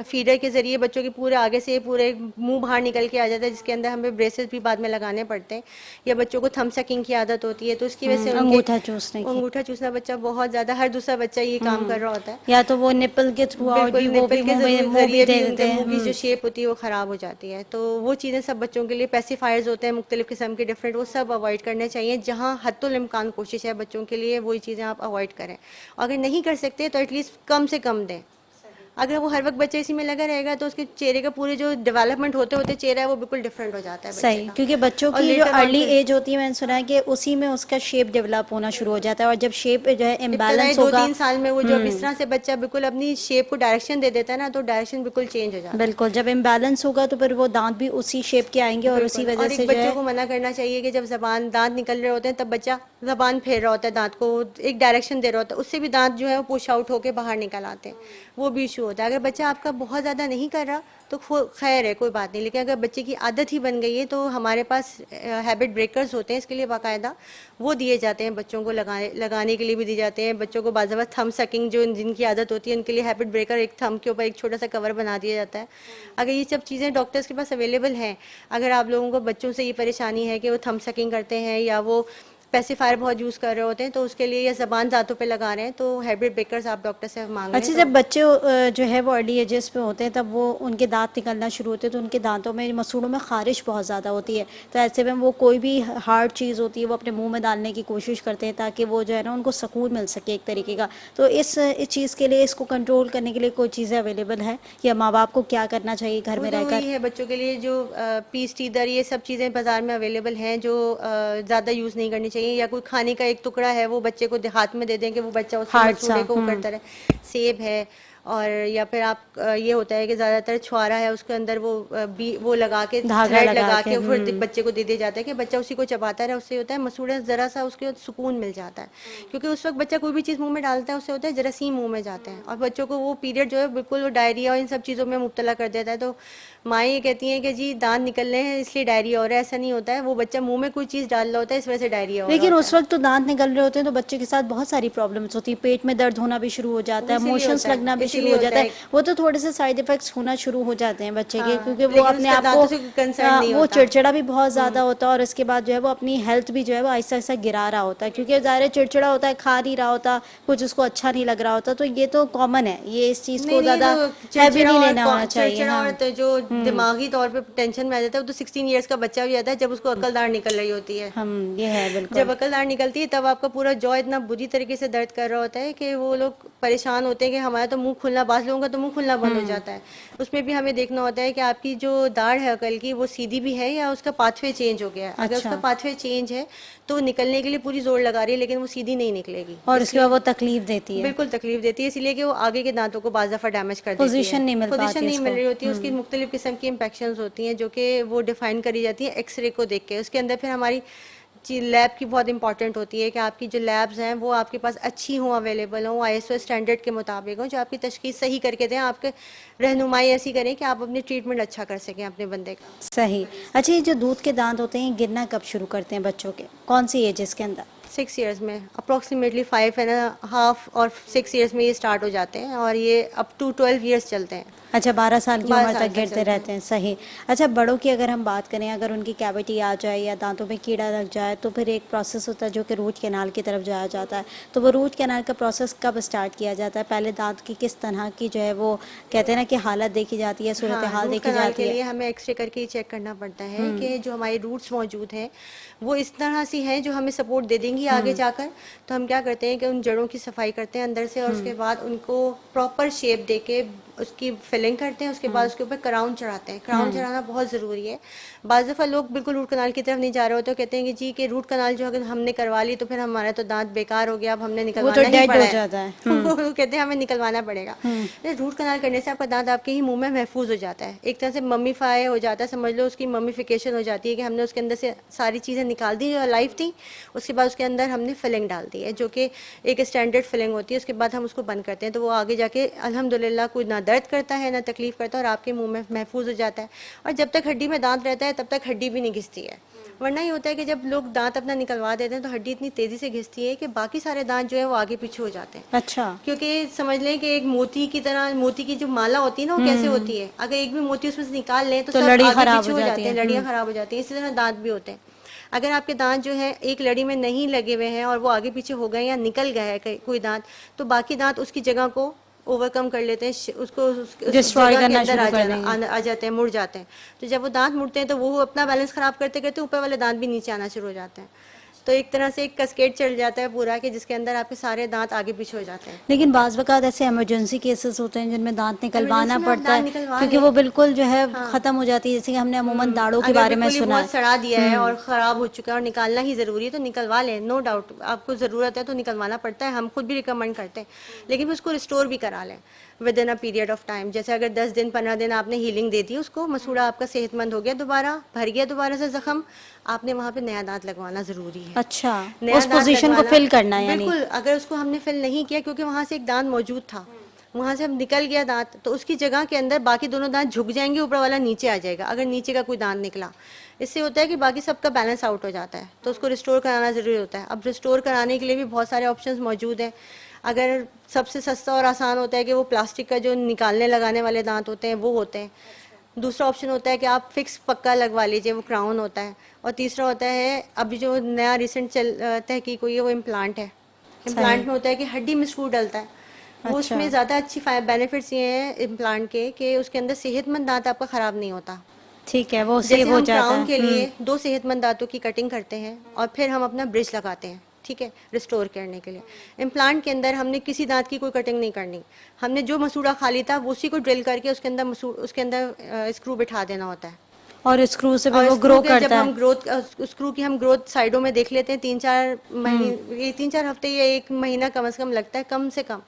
Speaker 2: फीडर के ज़रिए बच्चों के पूरे आगे से पूरे मुंह बाहर निकल के आ जाता है, जिसके अंदर हमें ब्रेसेस भी बाद में लगाने पड़ते हैं, या बच्चों को थम सकिंग की आदत होती है, तो उसकी वजह से उनके
Speaker 1: अंगूठा चूसने की।
Speaker 2: अंगूठा चूसना बच्चा बहुत ज़्यादा, हर दूसरा बच्चा ये काम कर रहा होता है।
Speaker 1: या तो वो निपल के थ्रू आउट
Speaker 2: बिल्कुल,
Speaker 1: भी वो भी
Speaker 2: निपल के
Speaker 1: मुंह भी
Speaker 2: ज़रिए
Speaker 1: दे
Speaker 2: भी
Speaker 1: देते
Speaker 2: उनके मुंह की
Speaker 1: हैं।
Speaker 2: जो शेप होती है वो ख़राब हो जाती है। तो वो चीज़ें सब बच्चों के लिए, पेसिफायर्स होते हैं मुख्तलिफ़ किस्म के डिफरेंट, वो सब अवॉइड करने चाहिए। जहाँ हद्दुल इम्कान कोशिश है बच्चों के लिए वही चीज़ें आप अवॉइड करें। अगर नहीं कर सकते तो एटलीस्ट कम से कम दें। अगर वो हर वक्त बच्चे इसी में लगा रहेगा तो उसके चेहरे का पूरे जो डेवलपमेंट होते होते चेहरा है वो बिल्कुल डिफरेंट हो जाता है बच्चे
Speaker 1: सही,
Speaker 2: का।
Speaker 1: क्योंकि बच्चों
Speaker 2: और
Speaker 1: की जो
Speaker 2: later on
Speaker 1: अर्ली
Speaker 2: फिर
Speaker 1: एज होती है, मैंने सुना है कि उसी में उसका शेप डेवलप होना शुरू हो जाता है, और जब शेप जो है
Speaker 2: इब्तदाई
Speaker 1: इम्बैलेंस
Speaker 2: दो
Speaker 1: होगा।
Speaker 2: तीन साल में वो जब इस तरह से बच्चा बिल्कुल अपनी शेप को डायरेक्शन दे देता है ना, तो डायरेक्शन बिल्कुल चेंज हो जाता है।
Speaker 1: बिल्कुल, जब इम्बैलेंस होगा तो फिर वो दांत भी उसी शेप के आएंगे, और उसी
Speaker 2: बिल्कुल,
Speaker 1: वजह
Speaker 2: और
Speaker 1: से
Speaker 2: एक
Speaker 1: जो
Speaker 2: बच्चों
Speaker 1: है।
Speaker 2: को मना करना चाहिए कि जब जबान दांत निकल रहे होते हैं तब बच्चा जबान फेर रहा होता है, दांत को एक डायरेक्शन दे रहा होता है, उससे भी दांत जो है वो पुश आउट होकर बाहर निकल आते हैं, वो भी इशू होता है। अगर बच्चा आपका बहुत ज़्यादा नहीं कर रहा तो खैर है, कोई बात नहीं, लेकिन अगर बच्चे की आदत ही बन गई है तो हमारे पास हैबिट ब्रेकर्स होते हैं, इसके लिए बाकायदा वो दिए जाते हैं, बच्चों को लगाने के लिए भी दिए जाते हैं। बच्चों को बाज़ाबत थम सकिंग जो जिनकी आदत होती है उनके लिए हैबिट ब्रेकर, एक थम के ऊपर एक छोटा सा कवर बना दिया जाता है। अगर ये सब चीज़ें डॉक्टर्स के पास अवेलेबल हैं, अगर आप लोगों को बच्चों से ये परेशानी है कि वो थम सकिंग करते हैं या वो पेसिफायर बहुत यूज़ कर रहे होते हैं, तो उसके लिए या ज़बान दांतों पे लगा रहे हैं, तो हाइब्रिड ब्रेकर्स आप डॉक्टर से मांग
Speaker 1: अच्छा,
Speaker 2: लें।
Speaker 1: जब बच्चे जो है वो अर्ली एजेस पे होते हैं तब वो उनके दांत निकलना शुरू होते हैं तो उनके दांतों में मसूड़ों में खारिश बहुत ज़्यादा होती है, तो ऐसे में वो कोई भी हार्ड चीज़ होती है वो अपने मुंह में डालने की कोशिश करते हैं ताकि वो जो है ना उनको सुकून मिल सके एक तरीके का। तो इस चीज़ के लिए, इसको कंट्रोल करने के लिए कोई चीज़ें अवेलेबल है या माँ बाप को क्या करना चाहिए घर
Speaker 2: वो
Speaker 1: में
Speaker 2: तो
Speaker 1: रहकर?
Speaker 2: वही है, बच्चों के लिए जो पीस टीदर ये सब चीज़ें बाज़ार में अवेलेबल हैं, जो ज़्यादा यूज़ नहीं करनी चाहिए, या कोई खाने का एक टुकड़ा है वो बच्चे को हाथ में दे दें कि वो बच्चा उससे
Speaker 1: हार्ड सा।
Speaker 2: मसूड़े को वो करता रहे। सेब है, और या फिर आप ये होता है कि ज़्यादातर छुआरा है, उसके अंदर वो लगा के
Speaker 1: धागा
Speaker 2: थ्रेड
Speaker 1: लगा
Speaker 2: लगा
Speaker 1: के।
Speaker 2: के फिर बच्चे को दे दिया जाता है कि बच्चा उसी को चबाता रहे। उससे होता है मसूड़े ज़रा सा उसके सुकून मिल जाता है, क्योंकि उस वक्त बच्चा कोई भी चीज़ मुंह में डालता है उससे होता है जरासीम मुंह में जाते हैं, और बच्चों को वो पीरियड जो है बिल्कुल वो डायरिया और इन सब चीज़ों में मुब्तला कर देता है। तो माएँ ये कहती हैं कि जी दांत निकल रहे हैं इसलिए डायरिया हो रहा है, ऐसा नहीं होता है, वो बच्चा मुंह में कोई चीज़ डाल रहा होता है इस वजह से डायरिया हो रहा
Speaker 1: लेकिन
Speaker 2: होता
Speaker 1: उस
Speaker 2: है।
Speaker 1: वक्त तो दांत निकल रहे होते हैं तो बच्चे के साथ बहुत सारी प्रॉब्लम्स होती हैं, पेट में दर्द होना भी शुरू हो जाता है,
Speaker 2: इसीलिए
Speaker 1: मोशंस
Speaker 2: होता है,
Speaker 1: लगना भी शुरू
Speaker 2: इसीलिए
Speaker 1: हो
Speaker 2: होता
Speaker 1: जाता है।
Speaker 2: है।
Speaker 1: वो तो थोड़े से साइड इफेक्ट्स होना शुरू हो जाते हैं बच्चे के,
Speaker 2: हाँ,
Speaker 1: क्योंकि वो
Speaker 2: लेकिन
Speaker 1: अपने
Speaker 2: उसका
Speaker 1: आप
Speaker 2: दांतों से कोई कंसर्न नहीं
Speaker 1: वो
Speaker 2: होता।
Speaker 1: चिड़चिड़ा भी बहुत ज़्यादा होता है और इसके बाद जो है वो अपनी हेल्थ भी जो है वो आहिस्ता आहिस्ता गिरा रहा होता है, क्योंकि ज़ाहिर है चिड़चिड़ा होता है, खा नहीं रहा होता, कुछ उसको अच्छा नहीं लग रहा होता, तो ये तो कॉमन है, ये इस चीज़
Speaker 2: नहीं
Speaker 1: को
Speaker 2: नहीं,
Speaker 1: ज़्यादा
Speaker 2: तो
Speaker 1: हैवी नहीं
Speaker 2: चिड़चिड़ा
Speaker 1: लेना होना
Speaker 2: और
Speaker 1: चाहिए।
Speaker 2: चिड़चिड़ा
Speaker 1: हाँ।
Speaker 2: और तो जो दिमागी तौर पे टेंशन में आ जाता है, वो तो 16 इयर्स का बच्चा भी आता है जब उसको अकलदार निकल रही होती है।
Speaker 1: हम ये है
Speaker 2: जब
Speaker 1: बिल्कुल।
Speaker 2: अकलदार निकलती है तब आपका पूरा जॉ इतना बुरी तरीके से दर्द कर रहा होता है कि वो लोग परेशान होते हैं कि हमारा तो मुंह खुलना, बाज़ लोगों का तो मुंह खुलना बंद हो जाता है। उसमें भी हमें देखना होता है कि आपकी जो दाढ़ है अकल की वो सीधी भी है या उसका पाथवे चेंज हो गया है। अगर उसका
Speaker 1: अच्छा।
Speaker 2: पाथवे चेंज है तो निकलने के लिए पूरी जोर लगा रही है, लेकिन वो सीधी नहीं निकलेगी,
Speaker 1: और उसके बाद वो तकलीफ देती है,
Speaker 2: बिल्कुल तकलीफ देती है, इसलिए कि वो आगे के दांतों को बाज़ दफ़ा डैमेज कर देती
Speaker 1: पोजीशन
Speaker 2: है।
Speaker 1: नहीं मिल
Speaker 2: पोजीशन
Speaker 1: पाती
Speaker 2: नहीं मिल
Speaker 1: उसको।
Speaker 2: रही होती है, उसकी मुख्तलिफ किस्म की इंफेक्शंस होती हैं जो कि वो डिफाइन करी जाती हैं एक्सरे को देख के। उसके अंदर फिर हमारी लैब की बहुत इंपॉर्टेंट होती है कि आपकी जो लैब्स हैं वो आपके पास अच्छी हों, अवेलेबल हों, ISO स्टैंडर्ड के मुताबिक हों, जो आपकी तशखीस सही करके दें, आपके रहनुमाई ऐसी करें कि आप अपनी ट्रीटमेंट अच्छा कर सकें अपने बंदे का।
Speaker 1: सही। अच्छा, ये जो दूध के दांत होते हैं ये गिरना कब शुरू करते हैं बच्चों के, कौन सी एजेस के अंदर?
Speaker 2: 6 इयर्स में अप्रॉक्सीमेटली 5.5 और 6 इयर्स में ये स्टार्ट हो जाते हैं, और ये अप टू 12 इयर्स चलते हैं।
Speaker 1: अच्छा, 12 साल की
Speaker 2: 12
Speaker 1: उम्र
Speaker 2: साल
Speaker 1: तक
Speaker 2: तक
Speaker 1: गिरते
Speaker 2: चलते
Speaker 1: रहते हैं। सही। अच्छा, बड़ों की अगर हम बात करें, अगर उनकी कैविटी आ जाए या दांतों में कीड़ा लग जाए तो फिर एक प्रोसेस होता है जो कि रूट कैनाल की तरफ जाया जाता है, तो वो रूट कैनाल का प्रोसेस कब स्टार्ट किया जाता है? पहले दांत की किस तरह की जो है वो कहते हैं ना कि हालत देखी जाती है, सूरत हाल
Speaker 2: रूट
Speaker 1: देखी
Speaker 2: कनाल
Speaker 1: जाती
Speaker 2: के
Speaker 1: है?
Speaker 2: लिए हमें एक्सरे करके ही चेक करना पड़ता है कि जो हमारी रूट्स मौजूद हैं वो इस तरह से हैं जो हमें सपोर्ट दे देंगी आगे जाकर। तो हम क्या करते हैं कि उन जड़ों की सफाई करते हैं अंदर से, और उसके बाद उनको प्रॉपर शेप दे के उसकी फिलिंग करते हैं। उसके बाद उसके ऊपर क्राउन चढ़ाते हैं। क्राउन चढ़ाना बहुत ज़रूरी है। बाज़ दफ़ा लोग बिल्कुल रूट कनाल की तरफ नहीं जा रहे होते, तो कहते हैं कि जी कि रूट कनाल जो अगर हमने करवा ली तो फिर हमारा तो दांत बेकार हो गया, अब हमने
Speaker 1: वो
Speaker 2: निकलवाना
Speaker 1: तो
Speaker 2: ही
Speaker 1: डेड
Speaker 2: पड़ा
Speaker 1: हो
Speaker 2: है।
Speaker 1: जाता है।
Speaker 2: वो कहते हैं हमें निकलवाना पड़ेगा। रूट कनाल करने से आपका दांत आपके ही मुंह में महफूज हो जाता है, एक तरह से मम्मीफाई हो जाता है, समझ लो उसकी मम्मीफिकेशन हो जाती है कि हमने उसके अंदर से सारी चीज़ें निकाल दी जो लाइफ थी। उसके बाद उसके अंदर हमने फिलिंग डाल दी है जो कि एक स्टैंडर्ड फिलिंग होती है। उसके बाद हम उसको बंद करते हैं, तो वो आगे जाके अल्हम्दुलिल्लाह कोई ना दर्द करता है ना तकलीफ करता है, और आपके मुंह में महफूज हो जाता है। और जब तक हड्डी में दांत रहता है तब तक हड्डी भी नहीं घिसती है। वरना ये होता है कि जब लोग दांत अपना निकलवा देते हैं तो हड्डी इतनी तेज़ी से घिसती है कि बाकी सारे दांत जो है वो आगे पीछे हो जाते हैं।
Speaker 1: अच्छा।
Speaker 2: क्योंकि समझ लें कि एक मोती की तरह, मोती की जो माला होती है ना वो कैसे होती है, अगर एक भी मोती उसमें से निकाल लें तो सब
Speaker 1: लड़ी
Speaker 2: आगे
Speaker 1: खराब
Speaker 2: पीछे
Speaker 1: हो
Speaker 2: हो
Speaker 1: जाती
Speaker 2: जाते हैं,
Speaker 1: है।
Speaker 2: लड़ियाँ खराब हो जाती हैं। इसी तरह दांत भी होते हैं। अगर आपके दांत जो है एक लड़ी में नहीं लगे हुए हैं और वो आगे पीछे हो गए या निकल गया है कोई दांत, तो बाकी दांत उसकी जगह को ओवरकम कर लेते हैं, उसको उस
Speaker 1: डिस्ट्रॉय
Speaker 2: जगह के
Speaker 1: करना
Speaker 2: अंदर
Speaker 1: शुरू कर देंगे।
Speaker 2: आ जाते हैं, मुड़ जाते हैं। तो जब वो दांत मुड़ते हैं तो वो अपना बैलेंस खराब करते करते ऊपर वाले दांत भी नीचे आना शुरू हो जाते हैं। तो एक तरह से एक कैस्केड चल जाता है पूरा, कि जिसके अंदर आपके सारे दांत आगे पीछे हो जाते हैं।
Speaker 1: लेकिन बाज़ वक़्त ऐसे इमरजेंसी केसेस होते हैं जिनमें दांत निकलवाना
Speaker 2: इमरजेंसी में आप
Speaker 1: पड़ता है,
Speaker 2: दांत निकलवा
Speaker 1: क्योंकि
Speaker 2: लें।
Speaker 1: वो बिल्कुल जो है ख़त्म हो जाती है, जैसे कि हमने अमूमन दाढ़ों के
Speaker 2: अगर
Speaker 1: बारे में
Speaker 2: बिल्कुल ही
Speaker 1: सुना
Speaker 2: बहुत
Speaker 1: है।
Speaker 2: सड़ा दिया है और ख़राब हो चुका है और निकालना ही ज़रूरी है तो निकलवा लें, नो डाउट। आपको ज़रूरत है तो निकलवाना पड़ता है, हम खुद भी रिकमेंड करते हैं। लेकिन उसको रिस्टोर भी करा लें with in a period of time. जैसे अगर 10 दिन 15 दिन आपने हीलिंग दे दी उसको, मसूड़ा आपका सेहतमंद हो गया, दोबारा भर गया दोबारा से ज़ख्म, आपने वहाँ पे नया दांत लगवाना ज़रूरी है।
Speaker 1: अच्छा,
Speaker 2: नया
Speaker 1: उस
Speaker 2: दांत
Speaker 1: पोजीशन को
Speaker 2: लगवाना
Speaker 1: फिल करना है यानी?
Speaker 2: बिल्कुल। अगर उसको हमने फिल नहीं किया क्योंकि वहाँ से एक दांत मौजूद था, वहाँ से अब निकल गया दांत, तो उसकी जगह के अंदर बाकी दोनों दांत झुक जाएंगे, ऊपर वाला नीचे आ जाएगा अगर नीचे का कोई दांत निकला। इससे होता है कि बाकी सबका बैलेंस आउट हो जाता है, तो उसको रिस्टोर कराना ज़रूरी होता है। अब रिस्टोर कराने के लिए भी बहुत सारे ऑप्शंस मौजूद हैं। अगर सबसे सस्ता और आसान होता है कि वो प्लास्टिक का जो निकालने लगाने वाले दांत होते हैं वो होते हैं, दूसरा ऑप्शन होता है कि आप फिक्स पक्का लगवा लीजिए, वो क्राउन होता है। और तीसरा होता है अभी जो नया रिसेंट तहकीक हुई है वो इम्प्लांट है।
Speaker 1: सही।
Speaker 2: इम्प्लांट में होता है कि हड्डी में स्क्रू डलता है। वो
Speaker 1: अच्छा।
Speaker 2: उसमें ज़्यादा अच्छी बेनिफिट्स ये हैं इम्प्लांट के कि उसके अंदर सेहतमंद दांत आपका ख़राब नहीं होता।
Speaker 1: ठीक है, वो
Speaker 2: जैसे
Speaker 1: सेव हो
Speaker 2: हम
Speaker 1: जाता
Speaker 2: क्राउन
Speaker 1: है।
Speaker 2: के लिए दो सेहतमंद दांतों की कटिंग करते हैं और फिर हम अपना ब्रिज लगाते हैं, ठीक है, रिस्टोर करने के लिए। इम्प्लांट के अंदर हमने किसी दांत की कोई कटिंग नहीं करनी। हमने जो मसूड़ा खाली था वो उसी को ड्रिल करके उसके अंदर स्क्रू बिठा देना होता है।
Speaker 1: और स्क्रू से
Speaker 2: और
Speaker 1: वो
Speaker 2: स्क्रू
Speaker 1: ग्रो
Speaker 2: के जब
Speaker 1: करता
Speaker 2: हम
Speaker 1: है।
Speaker 2: स्क्रू की हम ग्रोथ साइडों में देख लेते हैं, 3-4 महीने, 3-4 हफ्ते या 1 महीना कम से कम लगता है, कम से कम।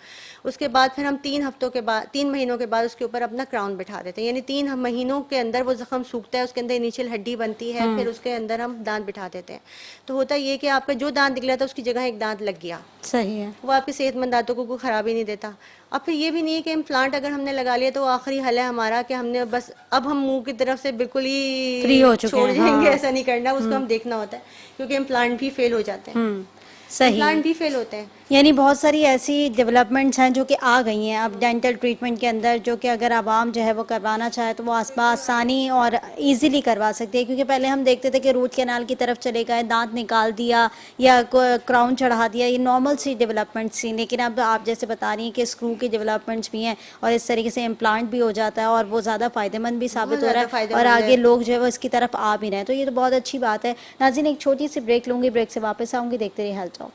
Speaker 2: उसके बाद फिर हम 3 हफ्तों के बाद, 3 महीनों के बाद उसके ऊपर अपना क्राउन बिठा देते हैं। यानी 3 महीनों के अंदर वो जख्म सूखता है, उसके अंदर इनिशियल हड्डी बनती है, फिर उसके अंदर हम दांत बिठा देते हैं। तो होता ये कि आपका जो दांत निकला था उसकी जगह एक दांत लग गया,
Speaker 1: सही है।
Speaker 2: वो आपके सेहतमंद दांतों को कोई खराबी नहीं देता। अब फिर ये भी नहीं है कि इम्प्लांट अगर हमने लगा लिया तो वो आखिरी हल है हमारा कि हमने बस अब हम मुंह की तरफ से बिल्कुल
Speaker 1: फ्री
Speaker 2: ही
Speaker 1: हो चुके
Speaker 2: छोड़
Speaker 1: हैं।
Speaker 2: जाएंगे,
Speaker 1: हाँ।
Speaker 2: ऐसा नहीं करना, उसको हम देखना होता है क्योंकि इम्प्लांट भी फेल हो जाते हैं।
Speaker 1: सही।
Speaker 2: इम्प्लांट भी फेल होते हैं।
Speaker 1: यानी बहुत सारी ऐसी डेवलपमेंट्स हैं जो कि आ गई हैं अब डेंटल ट्रीटमेंट के अंदर, जो कि अगर आवाम जो है वो करवाना चाहे तो वो आसानी और इजीली करवा सकती है। क्योंकि पहले हम देखते थे कि रूट कैनाल की तरफ चले गए, दांत निकाल दिया या क्राउन चढ़ा दिया, ये नॉर्मल सी डेवलपमेंट्स थी। लेकिन अब आप जैसे बता रही हैं कि स्क्रू की डेवलपमेंट्स भी हैं और इस तरीके से इम्प्लांट भी हो जाता है और वो ज़्यादा फ़ायदेमंद भी
Speaker 2: बहुत
Speaker 1: साबित हो रहा
Speaker 2: ज़्यादा
Speaker 1: है और
Speaker 2: फायदेमंद
Speaker 1: आगे
Speaker 2: है।
Speaker 1: लोग जो है वो इसकी तरफ आ भी रहे हैं। तो ये तो बहुत अच्छी बात है। नाज़रीन, एक छोटी सी ब्रेक लूँगी, ब्रेक से वापस आऊँगी, देखते रहिए हेल्थ टॉक।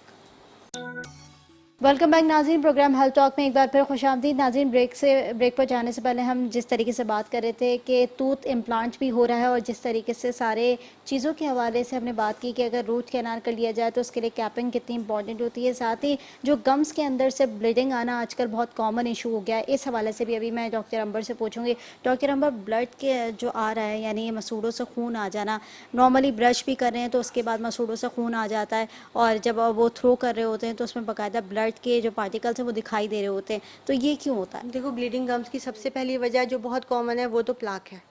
Speaker 1: वेलकम बैक नाज़रीन, प्रोग्राम हेल्थ टॉक में एक बार फिर खुशामदीद। नाज़रीन, ब्रेक पर जाने से पहले हम जिस तरीके से बात कर रहे थे कि टूथ इम्प्लांट भी हो रहा है और जिस तरीके से सारे चीज़ों के हवाले से हमने बात की कि अगर रूट कैनाल कर लिया जाए तो उसके लिए कैपिंग कितनी इंपॉर्टेंट होती है। साथ ही जो गम्स के अंदर से ब्लीडिंग आना आजकल बहुत कॉमन इशू हो गया है, इस हवाले से भी अभी मैं डॉक्टर अंबर से पूछूंगी। डॉक्टर अंबर, ब्लड के जो आ रहा है यानी ये मसूड़ों से खून आ जाना, नॉर्मली ब्रश भी कर रहे हैं तो उसके बाद मसूड़ों से खून आ जाता है और जब वो थ्रो कर रहे होते हैं तो उसमें बाकायदा ब्लड के जो पार्टिकल्स हैं वो दिखाई दे रहे होते हैं, तो ये क्यों होता है?
Speaker 2: देखो, ब्लीडिंग गम्स की सबसे पहली वजह जो बहुत कॉमन है वो तो प्लाक है।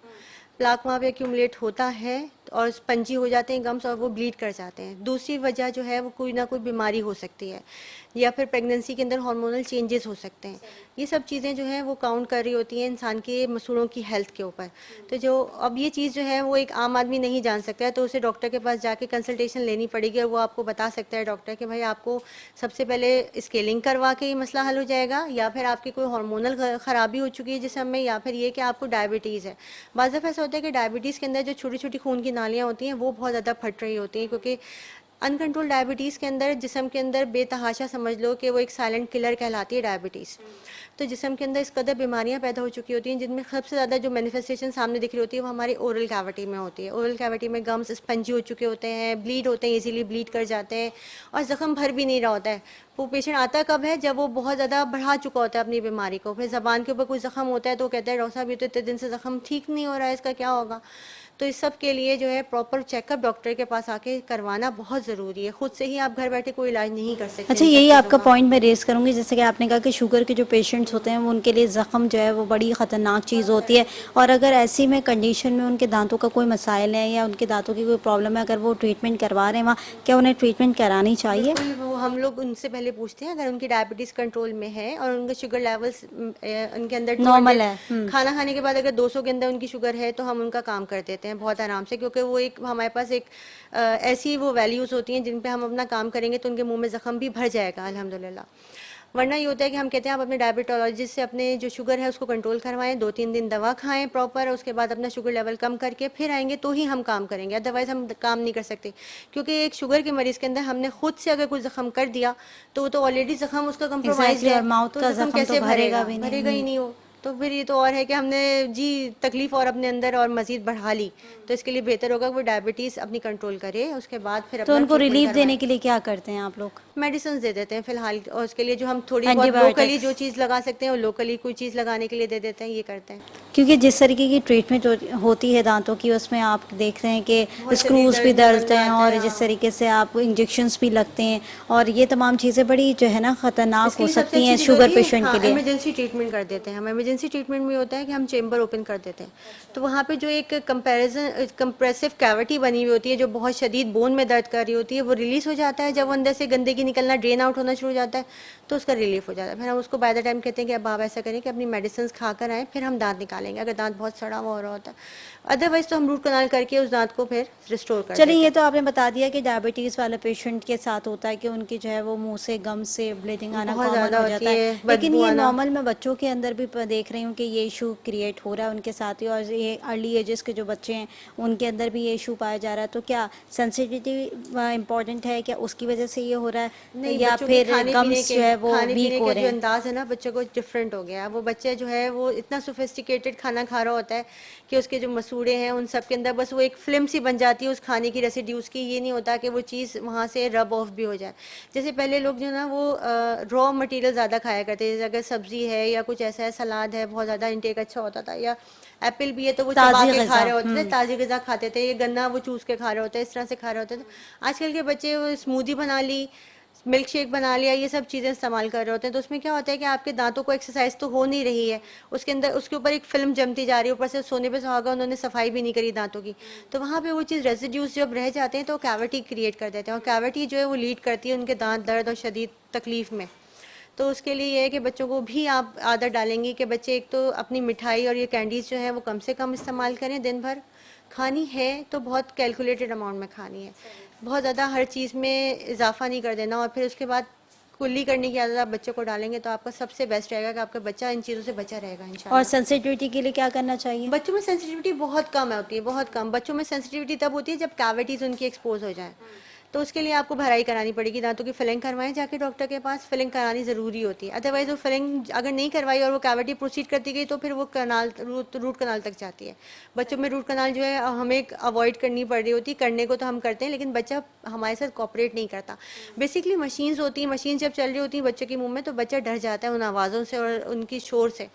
Speaker 2: प्लाक वहाँ पे एक्यूमुलेट होता है और स्पंजी हो जाते हैं गम्स और वो ब्लीड कर जाते हैं। दूसरी वजह जो है वो कोई ना कोई बीमारी हो सकती है या फिर प्रेगनेंसी के अंदर हार्मोनल चेंजेस हो सकते हैं। ये सब चीज़ें जो हैं वो काउंट कर रही होती हैं इंसान के मसूड़ों की हेल्थ के ऊपर। तो जो अब ये चीज़ जो है वो एक आम आदमी नहीं जान सकता है, तो उसे डॉक्टर के पास जाके कंसल्टेशन लेनी पड़ेगी और वो आपको बता सकता है डॉक्टर कि भाई आपको सबसे पहले स्केलिंग करवा के ये मसला हल हो जाएगा या फिर आपकी कोई हार्मोनल ख़राबी हो चुकी है जिसम में, या फिर ये कि आपको डायबिटीज़ है। बाज़ दफ़ा ऐसा होता है कि डायबिटीज़ के अंदर जो छोटी छोटी खून की नालियाँ होती हैं वो बहुत ज़्यादा फट रही होती हैं, क्योंकि अनकंट्रोल डायबिटीज़ के अंदर जिस्म के अंदर बेतहाशा समझ लो कि वो एक साइलेंट किलर कहलाती है डायबिटीज़। तो जिस्म के अंदर इस कदर बीमारियां पैदा हो चुकी होती हैं जिनमें सबसे ज़्यादा जो मैनिफेस्टेशन सामने दिख रही होती है वो हमारी ओरल कैविटी में होती है। ओरल कैविटी में गम्स स्पंजी हो चुके होते हैं, ब्लीड होते हैं, इजीली ब्लीड कर जाते हैं और ज़ख्म भर भी नहीं रहा होता है। वो पेशेंट आता कब है? जब वो बहुत ज़्यादा बढ़ा चुका होता है अपनी बीमारी को। फिर ज़बान के ऊपर कोई ज़ख्म होता है तो कहते हैं डॉक्टर साहब ये तो इतने दिन से ज़ख्म ठीक नहीं हो रहा है, इसका क्या होगा? तो इस सब के लिए जो है प्रॉपर चेकअप डॉक्टर के पास आके करवाना बहुत ज़रूरी है। खुद से ही आप घर बैठे कोई इलाज नहीं कर सकते।
Speaker 1: अच्छा, यही आपका पॉइंट मैं रेज़ करूँगी। जैसे कि आपने कहा कि शुगर के जो पेशेंट्स होते हैं वो उनके लिए ज़ख्म जो है वो बड़ी ख़तरनाक चीज़ होती है और अगर ऐसी में कंडीशन में उनके दांतों का कोई मसाइल है या उनके दांतों की कोई प्रॉब्लम है, अगर वो ट्रीटमेंट करवा रहे हैं वहाँ, क्या उन्हें ट्रीटमेंट करानी चाहिए?
Speaker 2: बिल्कुल, वो हम लोग उनसे पहले पूछते हैं अगर उनकी डायबिटीज़ कंट्रोल में है और उनका शुगर लेवल्स उनके अंदर
Speaker 1: नॉर्मल है।
Speaker 2: खाना खाने के बाद अगर 200 के अंदर उनकी शुगर है तो हम उनका काम कर देते हैं बहुत आराम से, क्योंकि वो एक हमारे पास एक ऐसी वो वैल्यूज़ होती हैं जिन पे हम अपना काम करेंगे तो उनके मुंह में ज़ख्म भी भर जाएगा अल्हम्दुलिल्लाह। वरना ये होता है कि हम कहते हैं आप अपने डायबिटोलॉजिस्ट से अपने जो शुगर है उसको कंट्रोल करवाएं, 2-3 दिन दवा खाएं प्रॉपर, और उसके बाद अपना शुगर लेवल कम करके फिर आएंगे तो ही हम काम करेंगे, अदरवाइज़ हम काम नहीं कर सकते। क्योंकि एक शुगर के मरीज़ के अंदर हमने खुद से अगर कोई ज़ख्म कर दिया तो वो तो ऑलरेडी ज़ख्म उसका कंप्रोमाइज
Speaker 1: और
Speaker 2: है,
Speaker 1: माउथ
Speaker 2: तो
Speaker 1: का
Speaker 2: ज़ख्म
Speaker 1: ज़ख्म तो
Speaker 2: कैसे
Speaker 1: भरेगा
Speaker 2: भरेगा?
Speaker 1: भी नहीं।
Speaker 2: भरेगा ही नहीं वो। तो फिर ये तो और है कि हमने जी तकलीफ़ और अपने अंदर और मज़ीद बढ़ा ली। तो इसके लिए बेहतर होगा वो डायबिटीज़ अपनी कंट्रोल करे, उसके बाद फिर
Speaker 1: तो
Speaker 2: अपना
Speaker 1: उनको
Speaker 2: ट्रीटमेंट
Speaker 1: रिलीफ देने
Speaker 2: करवाए।
Speaker 1: के लिए क्या करते हैं आप लोग?
Speaker 2: मेडिसिन दे देते हैं फिलहाल, और उसके लिए जो हम थोड़ी बहुत लोकली
Speaker 1: एंटीबायोटिक्स?
Speaker 2: जो चीज़ लगा सकते हैं वो लोकली कोई चीज़ लगाने के लिए दे देते हैं, ये करते हैं।
Speaker 1: क्योंकि जिस तरीके की ट्रीटमेंट होती है दांतों की उसमें आप देख रहे हैं कि
Speaker 2: बहुत
Speaker 1: स्क्रूज
Speaker 2: शदीद
Speaker 1: भी
Speaker 2: दर्द
Speaker 1: डलते हैं
Speaker 2: बनवाता
Speaker 1: और
Speaker 2: है,
Speaker 1: जिस
Speaker 2: हाँ।
Speaker 1: तरीके से आप इंजेक्शंस भी लगते हैं और ये तमाम चीज़ें बड़ी जो है ना ख़तरनाक
Speaker 2: इसके
Speaker 1: हो
Speaker 2: लिए सबसे
Speaker 1: सकती
Speaker 2: अच्छी
Speaker 1: हैं
Speaker 2: चीज़
Speaker 1: शुगर
Speaker 2: होती है,
Speaker 1: पेशेंट
Speaker 2: हाँ,
Speaker 1: के लिए।
Speaker 2: इमरजेंसी ट्रीटमेंट कर देते हैं हम। इमरजेंसी ट्रीटमेंट में होता है कि हम चेम्बर ओपन कर देते हैं, तो वहाँ पे जो एक कंप्रेसिव कैविटी बनी हुई होती है जो बहुत शदीद बोन में दर्द कर रही होती है, वो रिलीज़ हो जाता है। जब वो अंदर से गंदगी निकलना, ड्रेन आउट होना शुरू हो जाता है तो उसका रिलीफ हो जाता है। फिर हम उसको बाय द टाइम कहते हैं कि अब आप ऐसा करें कि अपनी मेडिसिन खा कर आएँ, फिर हम दांत निकाल डालेंगे अगर दांत बहुत सड़ा हुआ हो रहा होता है। अदरवाइज तो हम रूट कनाल करके उस दांत को फिर रिस्टोर कर
Speaker 1: चलिए,
Speaker 2: देते
Speaker 1: ये
Speaker 2: हैं।
Speaker 1: तो आपने बता दिया कि डायबिटीज़ वाले पेशेंट के साथ होता है कि उनकी जो है वो मुंह से गम से ब्लीडिंग आना
Speaker 2: बहुत
Speaker 1: कॉमन
Speaker 2: ज़्यादा
Speaker 1: हो
Speaker 2: होती
Speaker 1: जाता
Speaker 2: है,
Speaker 1: है, लेकिन
Speaker 2: बदबू
Speaker 1: ये
Speaker 2: आना।
Speaker 1: नॉर्मल मैं बच्चों के अंदर भी देख रही हूँ कि ये इशू क्रिएट हो रहा है उनके साथ ही, और ये अर्ली एजेस के जो बच्चे हैं उनके अंदर भी ये इशू पाया जा रहा है। तो क्या सेंसिटिविटी इंपॉर्टेंट है, क्या उसकी वजह से ये हो रहा है,
Speaker 2: नहीं,
Speaker 1: या
Speaker 2: बच्चों के
Speaker 1: फिर गम्स जो है वो
Speaker 2: खाने
Speaker 1: वीक
Speaker 2: पीने
Speaker 1: हो
Speaker 2: का
Speaker 1: रहे
Speaker 2: जो
Speaker 1: हैं?
Speaker 2: अंदाज है ना बच्चों को डिफरेंट हो गया है। वो बच्चे जो है वो इतना सोफिस्टिकेटेड खाना खा रहा होता है कि उसके जो मसूड़े हैं उन सब के अंदर बस वो एक फिल्म सी बन जाती है उस खाने की रेसिड्यूज की। ये नहीं होता कि वो चीज़ वहाँ से रब ऑफ भी हो जाए। जैसे पहले लोग जो ना वो रॉ मटेरियल ज़्यादा खाया करते थे, जैसे अगर सब्जी है या कुछ ऐसा है, सलाद है, बहुत ज़्यादा इंटेक अच्छा होता था, या एप्पल भी है तो वो चबा
Speaker 1: ताज़ी
Speaker 2: के खा
Speaker 1: ग़िज़ा।
Speaker 2: रहे होते थे, ताज़ी ग़िज़ा खाते थे। ये गन्ना वो चूस के खा रहे होते, इस तरह से खा रहे होते थे। आजकल के बच्चे वो स्मूदी बना ली, मिल्क शेक बना लिया, ये सब चीज़ें इस्तेमाल कर रहे होते हैं। तो उसमें क्या होता है कि आपके दांतों को एक्सरसाइज तो हो नहीं रही है, उसके अंदर उसके ऊपर एक फिल्म जमती जा रही है, ऊपर से सोने पे सुहागा उन्होंने सफाई भी नहीं करी दांतों की, तो वहाँ पे वो चीज़ रेजिड्यूज जब रह जाते हैं तो कैविटी क्रिएट कर देते हैं, और कैविटी जो है वो लीड करती है उनके दांत दर्द और शदीद तकलीफ में। तो उसके लिए ये है कि बच्चों को भी आप आदत डालेंगे कि बच्चे एक तो अपनी मिठाई और ये कैंडीज़ जो है वो कम से कम इस्तेमाल करें, दिन भर खानी है तो बहुत कैलकुलेटेड अमाउंट में खानी है, बहुत ज़्यादा हर चीज़ में इजाफा नहीं कर देना। और फिर उसके बाद कुल्ली करने की आदत आप बच्चों को डालेंगे तो आपका सबसे बेस्ट रहेगा कि आपका बच्चा इन चीज़ों से बचा रहेगा
Speaker 1: और
Speaker 2: इंशाल्लाह।
Speaker 1: सेंसिटिविटी के लिए क्या करना चाहिए?
Speaker 2: बच्चों में सेंसिटिविटी बहुत कम होती है, बहुत कम। बच्चों में सेंसिटिविटी तब होती है जब कैविटीज़ उनकी एक्सपोज हो जाए, तो उसके लिए आपको भराई करानी पड़ेगी, दांतों की फिलिंग करवाएं जाके डॉक्टर के पास, फिलिंग करानी ज़रूरी होती है। अदरवाइज़ वो फिलिंग अगर नहीं करवाई और वो कैविटी प्रोसीड करती गई तो फिर वो रूट कनाल तक जाती है। बच्चों में रूट कनाल जो है हमें अवॉइड करनी पड़ रही होती है, करने को तो हम करते हैं लेकिन बच्चा हमारे साथ कॉपरेट नहीं करता। बेसिकली मशीन्स होती हैं, मशीन जब चल रही होती है बच्चों के मुँह में तो बच्चा डर जाता है उन आवाज़ों से और उनकी शोर से।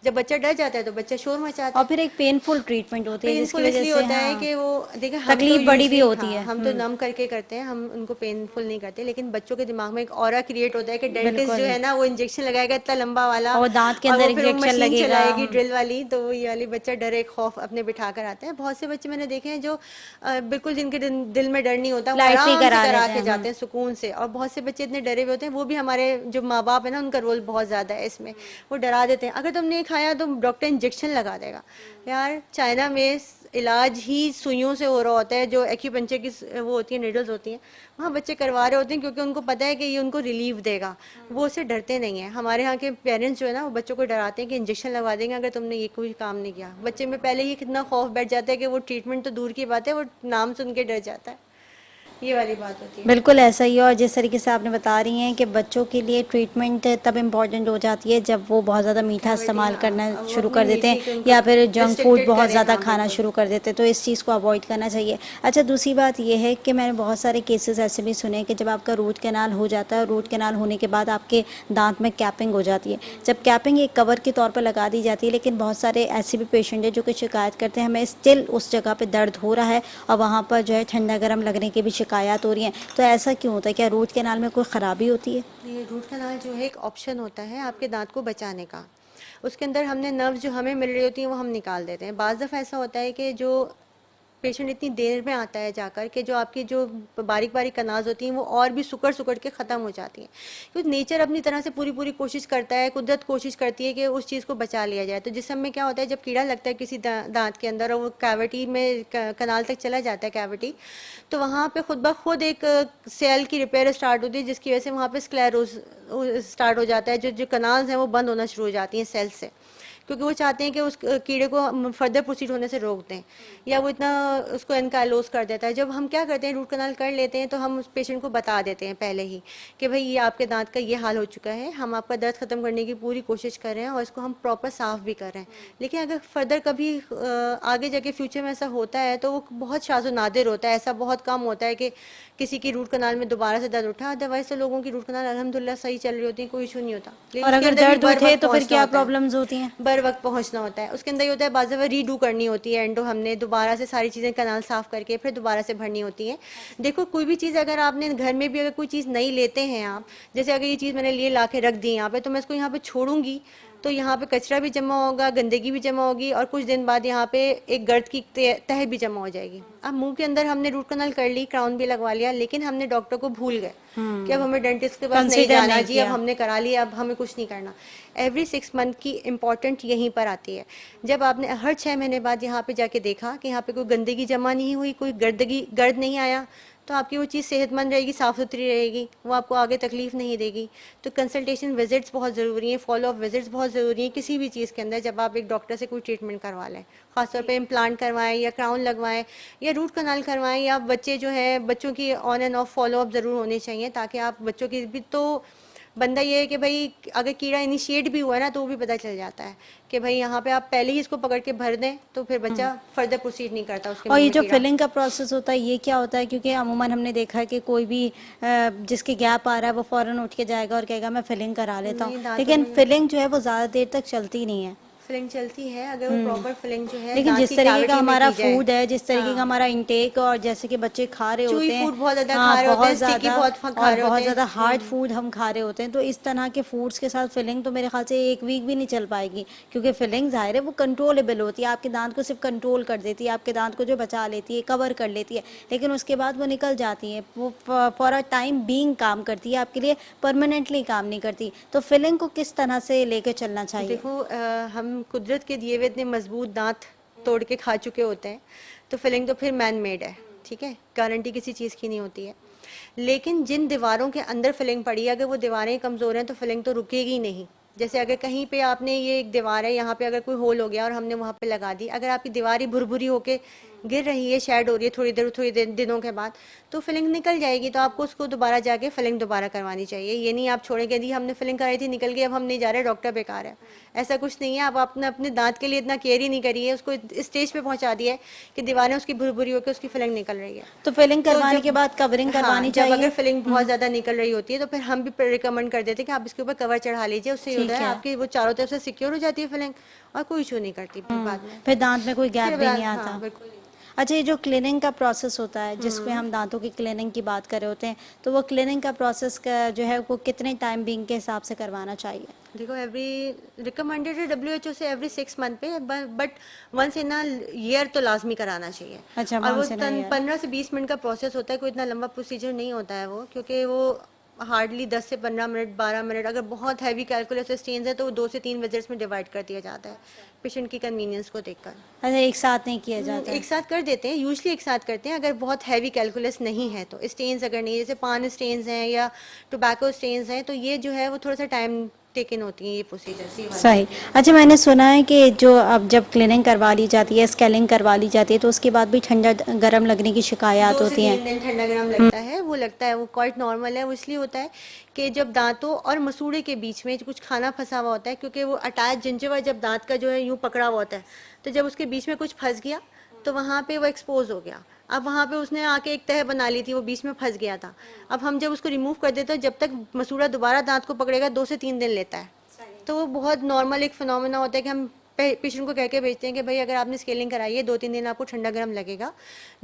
Speaker 2: जब बच्चा डर जाता है तो बच्चा शोर मचाता
Speaker 1: और
Speaker 2: है।
Speaker 1: फिर एक पेनफुल ट्रीटमेंट होती है जिसकी
Speaker 2: पेनफुल
Speaker 1: वजह
Speaker 2: इसलिए
Speaker 1: से,
Speaker 2: होता है
Speaker 1: हाँ,
Speaker 2: कि वो देखिए हम तो
Speaker 1: तकलीफ बड़ी भी
Speaker 2: यूजली
Speaker 1: होती है।
Speaker 2: हम तो नम करके करते हैं, हम उनको पेनफुल नहीं करते, लेकिन बच्चों के दिमाग में एक ऑरा क्रिएट होता है कि डेंटिस्ट जो
Speaker 1: बिल्कुल।
Speaker 2: है ना वो इंजेक्शन लगाएगा इतना लंबा वाला,
Speaker 1: और दांत के
Speaker 2: और वो
Speaker 1: अंदर
Speaker 2: फिर वो
Speaker 1: इंजेक्शन
Speaker 2: मशीन
Speaker 1: लगेगा।
Speaker 2: चलाएगी ड्रिल वाली, तो वो ये वाली बच्चा डरे खौफ अपने बिठा कर आता है। बहुत से बच्चे मैंने देखे हैं जो बिल्कुल जिनके दिल में डर नहीं होता, वो
Speaker 1: लाइटली
Speaker 2: आराम से
Speaker 1: करा
Speaker 2: करा
Speaker 1: लेते
Speaker 2: के
Speaker 1: हैं।
Speaker 2: जाते हैं सुकून से। और बहुत से बच्चे इतने डरे हुए होते हैं, वो भी हमारे जो माँ बाप है ना उनका रोल बहुत ज़्यादा है इसमें, वो डरा देते हैं। अगर तुमने खाया तो डॉक्टर इंजेक्शन लगा देगा। यार चाइना में इलाज ही सुइयों से हो रहा होता है, जो एक्यूपंक्चर की वो होती है, नीडल्स होती हैं, वहाँ बच्चे करवा रहे होते हैं क्योंकि उनको पता है कि ये उनको रिलीफ देगा, वो उससे डरते नहीं हैं। हमारे यहाँ के पेरेंट्स जो है ना वो बच्चों को डराते हैं कि इंजेक्शन लगवा देंगे अगर तुमने ये कोई काम नहीं किया। बच्चे में पहले ही कितना खौफ बैठ जाता है कि वो ट्रीटमेंट तो दूर की बात है, वो नाम सुन के डर जाता है। ये वाली बात होती है।
Speaker 1: बिल्कुल ऐसा ही है, और जिस तरीके से आपने बता रही हैं कि बच्चों के लिए ट्रीटमेंट तब इम्पॉर्टेंट हो जाती है जब वो बहुत ज़्यादा मीठा
Speaker 2: कैविटी,
Speaker 1: इस्तेमाल
Speaker 2: हाँ,
Speaker 1: करना
Speaker 2: अब वो
Speaker 1: शुरू
Speaker 2: अपनी
Speaker 1: कर देते
Speaker 2: मीठी
Speaker 1: हैं
Speaker 2: उनको
Speaker 1: या फिर जंक फूड
Speaker 2: रिस्ट्रिक्टेड
Speaker 1: बहुत
Speaker 2: करें,
Speaker 1: ज़्यादा
Speaker 2: हाँ
Speaker 1: खाना
Speaker 2: बिल्कुल।
Speaker 1: शुरू कर देते हैं, तो इस चीज़ को अवॉइड करना चाहिए। अच्छा, दूसरी बात ये है कि मैंने बहुत सारे केसेस ऐसे भी सुने कि जब आपका रूट कैनाल हो जाता है, रूट कैनाल होने के बाद आपके दांत में कैपिंग हो जाती है। जब कैपिंग एक कवर के तौर पर लगा दी जाती है, लेकिन बहुत सारे ऐसे भी पेशेंट हैं जो कि शिकायत करते हैं हमें स्टिल उस जगह पे दर्द हो रहा है और वहाँ पर जो है ठंडा गर्म लगने की भी शिकायत हो रही है। तो ऐसा क्यों होता है? क्या रूट कैनाल में कोई ख़राबी होती है?
Speaker 2: ये रूट कैनाल जो है एक ऑप्शन होता है आपके दांत को बचाने का। उसके अंदर हमने नर्व्स जो हमें मिल रही होती हैं वो हम निकाल देते हैं। बाज़ दफ़ा ऐसा होता है कि जो पेशेंट इतनी देर में आता है जाकर कि जो आपकी जो बारीक बारीक कनाज होती हैं वो और भी सुकड़ सुकड़ के ख़त्म हो जाती हैं, क्योंकि नेचर अपनी तरह से पूरी पूरी कोशिश करता है, कुदरत कोशिश करती है कि उस चीज़ को बचा लिया जाए। तो जिस समय क्या होता है जब कीड़ा लगता है किसी दांत के अंदर और वो कैविटी में कनाल तक चला जाता है कैविटी, तो वहाँ पे खुद ब खुद एक सेल की रिपेयर स्टार्ट होती है जिसकी वजह से वहाँ पे स्क्लेरोस स्टार्ट हो जाता है। जो जो कनाल्स हैं वो बंद होना शुरू हो जाती हैं सेल से, क्योंकि वो चाहते हैं कि उस कीड़े को फर्दर प्रोसीड होने से रोक दें, या वो इतना उसको एनकाइलोज कर देता है। जब हम क्या करते हैं रूट कनाल कर लेते हैं तो हम उस पेशेंट को बता देते हैं पहले ही कि भाई ये आपके दांत का ये हाल हो चुका है, हम आपका दर्द ख़त्म करने की पूरी कोशिश कर रहे हैं और इसको हम प्रॉपर साफ़ भी कर रहे हैं। लेकिन अगर फर्दर कभी आगे जाके फ्यूचर में ऐसा होता है तो वो बहुत शाज़ो नादिर होता है, ऐसा बहुत कम होता है कि किसी की रूट कनाल में दोबारा से दर्द उठा। अदरवाइज तो लोगों की रूट कनाल अल्हम्दुलिल्लाह सही चल रही होती है, कोई इशू नहीं होता। लेकिन
Speaker 1: और
Speaker 2: उसके
Speaker 1: अगर
Speaker 2: अंदर भी
Speaker 1: दर्द
Speaker 2: बर
Speaker 1: उठे
Speaker 2: वक्त
Speaker 1: तो फिर
Speaker 2: पहुंचना
Speaker 1: क्या
Speaker 2: होता है,
Speaker 1: प्रॉब्लम्स होती हैं?
Speaker 2: बर वक्त पहुंचना होता है। उसके अंदर ये होता है बाज़ दफ़ा रीडू करनी होती है एंडो, हमने दोबारा से सारी चीज़ें कनाल साफ़ करके फिर दोबारा से भरनी होती हैं। देखो कोई भी चीज़ अगर आपने घर में भी अगर कोई चीज़ नहीं लेते हैं आप, जैसे अगर ये चीज़ मैंने लिए ला के रख दी यहाँ पे तो मैं इसको यहाँ पे छोड़ूंगी तो यहाँ पे कचरा भी जमा होगा, गंदगी भी जमा होगी, और कुछ दिन बाद यहाँ पे एक गर्द की तह भी जमा हो जाएगी। अब मुंह के अंदर हमने रूट कनाल कर ली, क्राउन भी लगवा लिया, लेकिन हमने डॉक्टर को भूल गए कि अब हमें डेंटिस्ट के पास नहीं जाना जी, अब हमने करा लिया, अब हमें कुछ नहीं करना। एवरी 6 मंथ की इम्पॉर्टेंट यहीं पर आती है। जब आपने हर 6 महीने बाद यहाँ पे जाके देखा कि यहाँ पे कोई गंदगी जमा नहीं हुई, कोई गर्द नहीं आया, तो आपकी वो चीज़ सेहतमंद रहेगी, साफ़ सुथरी रहेगी, वो आपको आगे तकलीफ नहीं देगी। तो कंसल्टेशन विजिट्स बहुत ज़रूरी हैं, फॉलो अप विजिट्स बहुत ज़रूरी हैं किसी भी चीज़ के अंदर। जब आप एक डॉक्टर से कोई ट्रीटमेंट करवा लें, ख़ासतौर पे इम्प्लांट करवाएं या क्राउन लगवाएं या रूट कनाल करवाएं, या बच्चे जो हैं, बच्चों की on end of follow up ज़रूर होने चाहिए, ताकि आप बच्चों की भी तो बंदा ये है कि भाई अगर कीड़ा इनिशिएट भी हुआ ना तो वो भी पता चल जाता है कि भाई यहाँ पे आप पहले ही इसको पकड़ के भर दें तो फिर बच्चा फर्दर प्रोसीड नहीं करता उसके।
Speaker 1: और ये जो फिलिंग का प्रोसेस होता है ये क्या होता है? क्योंकि अमूमन हमने देखा है कि कोई भी जिसके गैप आ रहा है वो फौरन उठ के जाएगा और कहेगा मैं फिलिंग करा लेता हूँ, लेकिन फिलिंग जो है वो ज़्यादा देर तक चलती नहीं है।
Speaker 2: फिलिंग चलती है अगर वो प्रॉपर फिलिंग जो है,
Speaker 1: लेकिन जिस तरीके का हमारा फूड है, जिस तरीके का हमारा इंटेक, और जैसे कि बच्चे खा रहे होते हैं,
Speaker 2: फूड बहुत ज्यादा खा रहे होते हैं, स्टिकी बहुत खा रहे होते हैं,
Speaker 1: बहुत ज्यादा हार्ड फूड हम खा रहे होते हैं, तो इस तरह के फूड्स के साथ फिलिंग तो मेरे ख्याल से 1 वीक भी नहीं चल पाएगी, क्योंकि फिलिंग जाहिर है वो कंट्रोलेबल होती है, आपके दांत को सिर्फ कंट्रोल कर देती है, आपके दांत को जो बचा लेती है, कवर कर लेती है, लेकिन उसके बाद वो निकल जाती है, वो फॉर अ टाइम बीइंग काम करती है, आपके लिए परमानेंटली काम नहीं करती। तो फिलिंग को किस तरह से लेके चलना चाहिए?
Speaker 2: देखो हम कुदरत के दिए हुए इतने मजबूत दांत तोड़ के खा चुके होते हैं, तो फिलिंग तो फिर मैन मेड है, ठीक है, गारंटी किसी चीज़ की नहीं होती है। लेकिन जिन दीवारों के अंदर फिलिंग पड़ी है, अगर वो दीवारें कमज़ोर हैं तो फिलिंग तो रुकेगी नहीं। जैसे अगर कहीं पे आपने ये एक दीवार है, यहाँ पे अगर कोई होल हो गया और हमने वहाँ पे लगा दी, अगर आपकी दीवार ही भुरभुरी होके गिर रही है, शेड हो रही है थोड़ी दिनों के बाद, तो फिलिंग निकल जाएगी, तो आपको उसको दोबारा जाके फिलिंग दोबारा करवानी चाहिए। ये नहीं आप छोड़ेंगे दी हमने फिलिंग कराई थी निकल गई, अब हम नहीं जा रहे, डॉक्टर बेकार है, ऐसा कुछ नहीं है। आप अपने दांत के लिए इतना केयर ही नहीं करिए, उसको इस स्टेज पे पहुंचा दिया है कि दीवारें उसकी भुरभुरी होकर उसकी फिलिंग निकल रही है,
Speaker 1: तो फिलिंग करवाने के बाद कवरिंग करवानी चाहिए।
Speaker 2: अगर फिलिंग बहुत ज्यादा निकल रही होती है तो फिर हम भी रिकमेंड कर देते हैं कि आप इसके ऊपर कवर चढ़ा लीजिए, उससे होता है आपकी वो चारों तरफ से सिक्योर हो जाती है फिलिंग और कोई इशू नहीं करती बाद में,
Speaker 1: फिर दांत में कोई गैप भी नहीं आता। अच्छा, ये जो क्लीनिंग का प्रोसेस होता है जिसमें हम दांतों की क्लीनिंग की बात कर रहे होते हैं, तो वो क्लीनिंग का प्रोसेस का जो है वो कितने टाइम बीइंग के हिसाब से करवाना चाहिए?
Speaker 2: देखो रिकमेंडेड है WHO से एवरी 6 मंथ पे, but once in a year तो लाजमी कराना चाहिए।
Speaker 1: अच्छा,
Speaker 2: और वो 15 से 20 मिनट का प्रोसेस होता है, कोई इतना लंबा प्रोसीजर नहीं होता है वो, क्योंकि वो हार्डली 10 से 15 मिनट 12 मिनट, अगर बहुत हैवी कैलकुलस स्टेन्स है तो वो 2 से 3 विजिट्स में डिवाइड कर दिया जाता है पेशेंट की कन्वीनियंस को देखकर।
Speaker 1: अच्छा, एक साथ नहीं किया जाता?
Speaker 2: एक साथ कर देते हैं, यूजली एक साथ करते हैं अगर बहुत हैवी कैलकुलस नहीं है तो। स्टेन्स अगर नहीं, जैसे पान स्टेन्स हैं या टोबैको स्टेन्स हैं, तो ये जो है वो थोड़ा सा टाइम टेकन होती है ये प्रोसीजर।
Speaker 1: सही। अच्छा, मैंने सुना है कि जो अब जब क्लीनिंग करवा ली जाती है, स्केलिंग करवा ली जाती है, तो उसके बाद भी ठंडा गर्म लगने की शिकायत होती है।
Speaker 2: 2 से 3 दिन ठंडा गर्म लगता है, वो लगता है, वो क्वाइट नॉर्मल है। वो इसलिए होता है कि जब दांतों और मसूड़े के बीच में कुछ खाना फंसा हुआ होता है, क्योंकि वो अटैच जिंजर जब दांत का जो है यूँ पकड़ा हुआ होता है, तो जब उसके बीच में कुछ फंस गया तो वहाँ पे वो एक्सपोज हो गया। अब वहाँ पे उसने आके एक तह बना ली थी, वो बीच में फंस गया था। अब हम जब उसको रिमूव कर देते हैं, जब तक मसूड़ा दोबारा दांत को पकड़ेगा 2 से 3 दिन लेता है। तो वो बहुत नॉर्मल एक फिनोमेना होता है कि हम पेशेंट को कह के भेजते हैं कि भाई अगर आपने स्केलिंग कराई है 2-3 दिन आपको ठंडा गर्म लगेगा,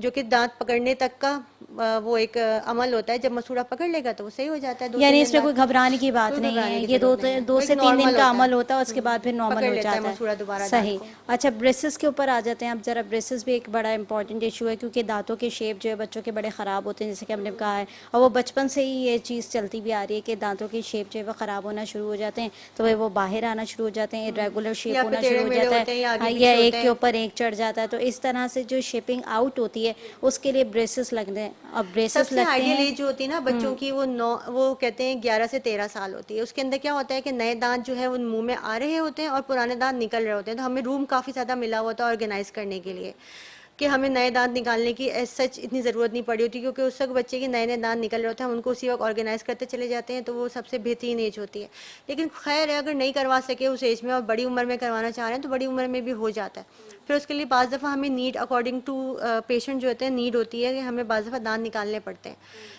Speaker 2: जो कि दांत पकड़ने तक का वो एक अमल होता है। जब मसूड़ा पकड़ लेगा तो वो सही हो जाता है।
Speaker 1: यानी इसमें कोई घबराने की बात नहीं है, ये 2 से 3 दिन का अमल होता है, उसके बाद फिर नॉर्मल हो जाता है
Speaker 2: मसूड़ा दोबारा।
Speaker 1: सही। अच्छा, ब्रेसेस के ऊपर आ जाते हैं अब जरा। ब्रेसेस भी एक बड़ा इंपॉर्टेंट इशू है, क्योंकि दांतों के शेप जो है बच्चों के बड़े ख़राब होते हैं, जैसे कि हमने कहा है, और वो बचपन से ही ये चीज़ चलती भी आ रही है कि दांतों के शेप जो है वो ख़राब होना शुरू हो जाते हैं, तो वो बाहर आना शुरू हो जाते हैं, इरेगुलर शेप होना शुरू हो जाता है, या एक के ऊपर एक चढ़ जाता है। तो इस तरह से जो शेपिंग आउट होती है उसके लिए ब्रेसेस लगते हैं। अब ब्रेसेस लगते हैं,
Speaker 2: आइडियल एज जो होती है ना बच्चों की, वो कहते हैं 11 से 13 साल होती है। उसके अंदर क्या होता है कि नए दांत जो है वो मुंह में आ रहे होते हैं और पुराने दांत निकल रहे होते हैं। तो हमें रूम काफ़ी ज़्यादा मिला हुआ था ऑर्गेनाइज करने के लिए कि हमें नए दांत निकालने की एज सच इतनी ज़रूरत नहीं पड़ी होती, क्योंकि उस वक्त बच्चे के नए दांत निकल रहे होते हैं, हम उनको उसी वक्त ऑर्गेनाइज करते चले जाते हैं, तो वो सबसे बेहतरीन एज होती है। लेकिन खैर है, अगर नहीं करवा सके उस एज में और बड़ी उम्र में करवाना चाह रहे हैं तो बड़ी उम्र में भी हो जाता है। फिर उसके लिए बाज़ दफ़ा हमें नीड अकॉर्डिंग टू पेशेंट जो होते हैं नीड होती है कि हमें बाज़ दफ़ा दांत निकालने पड़ते हैं।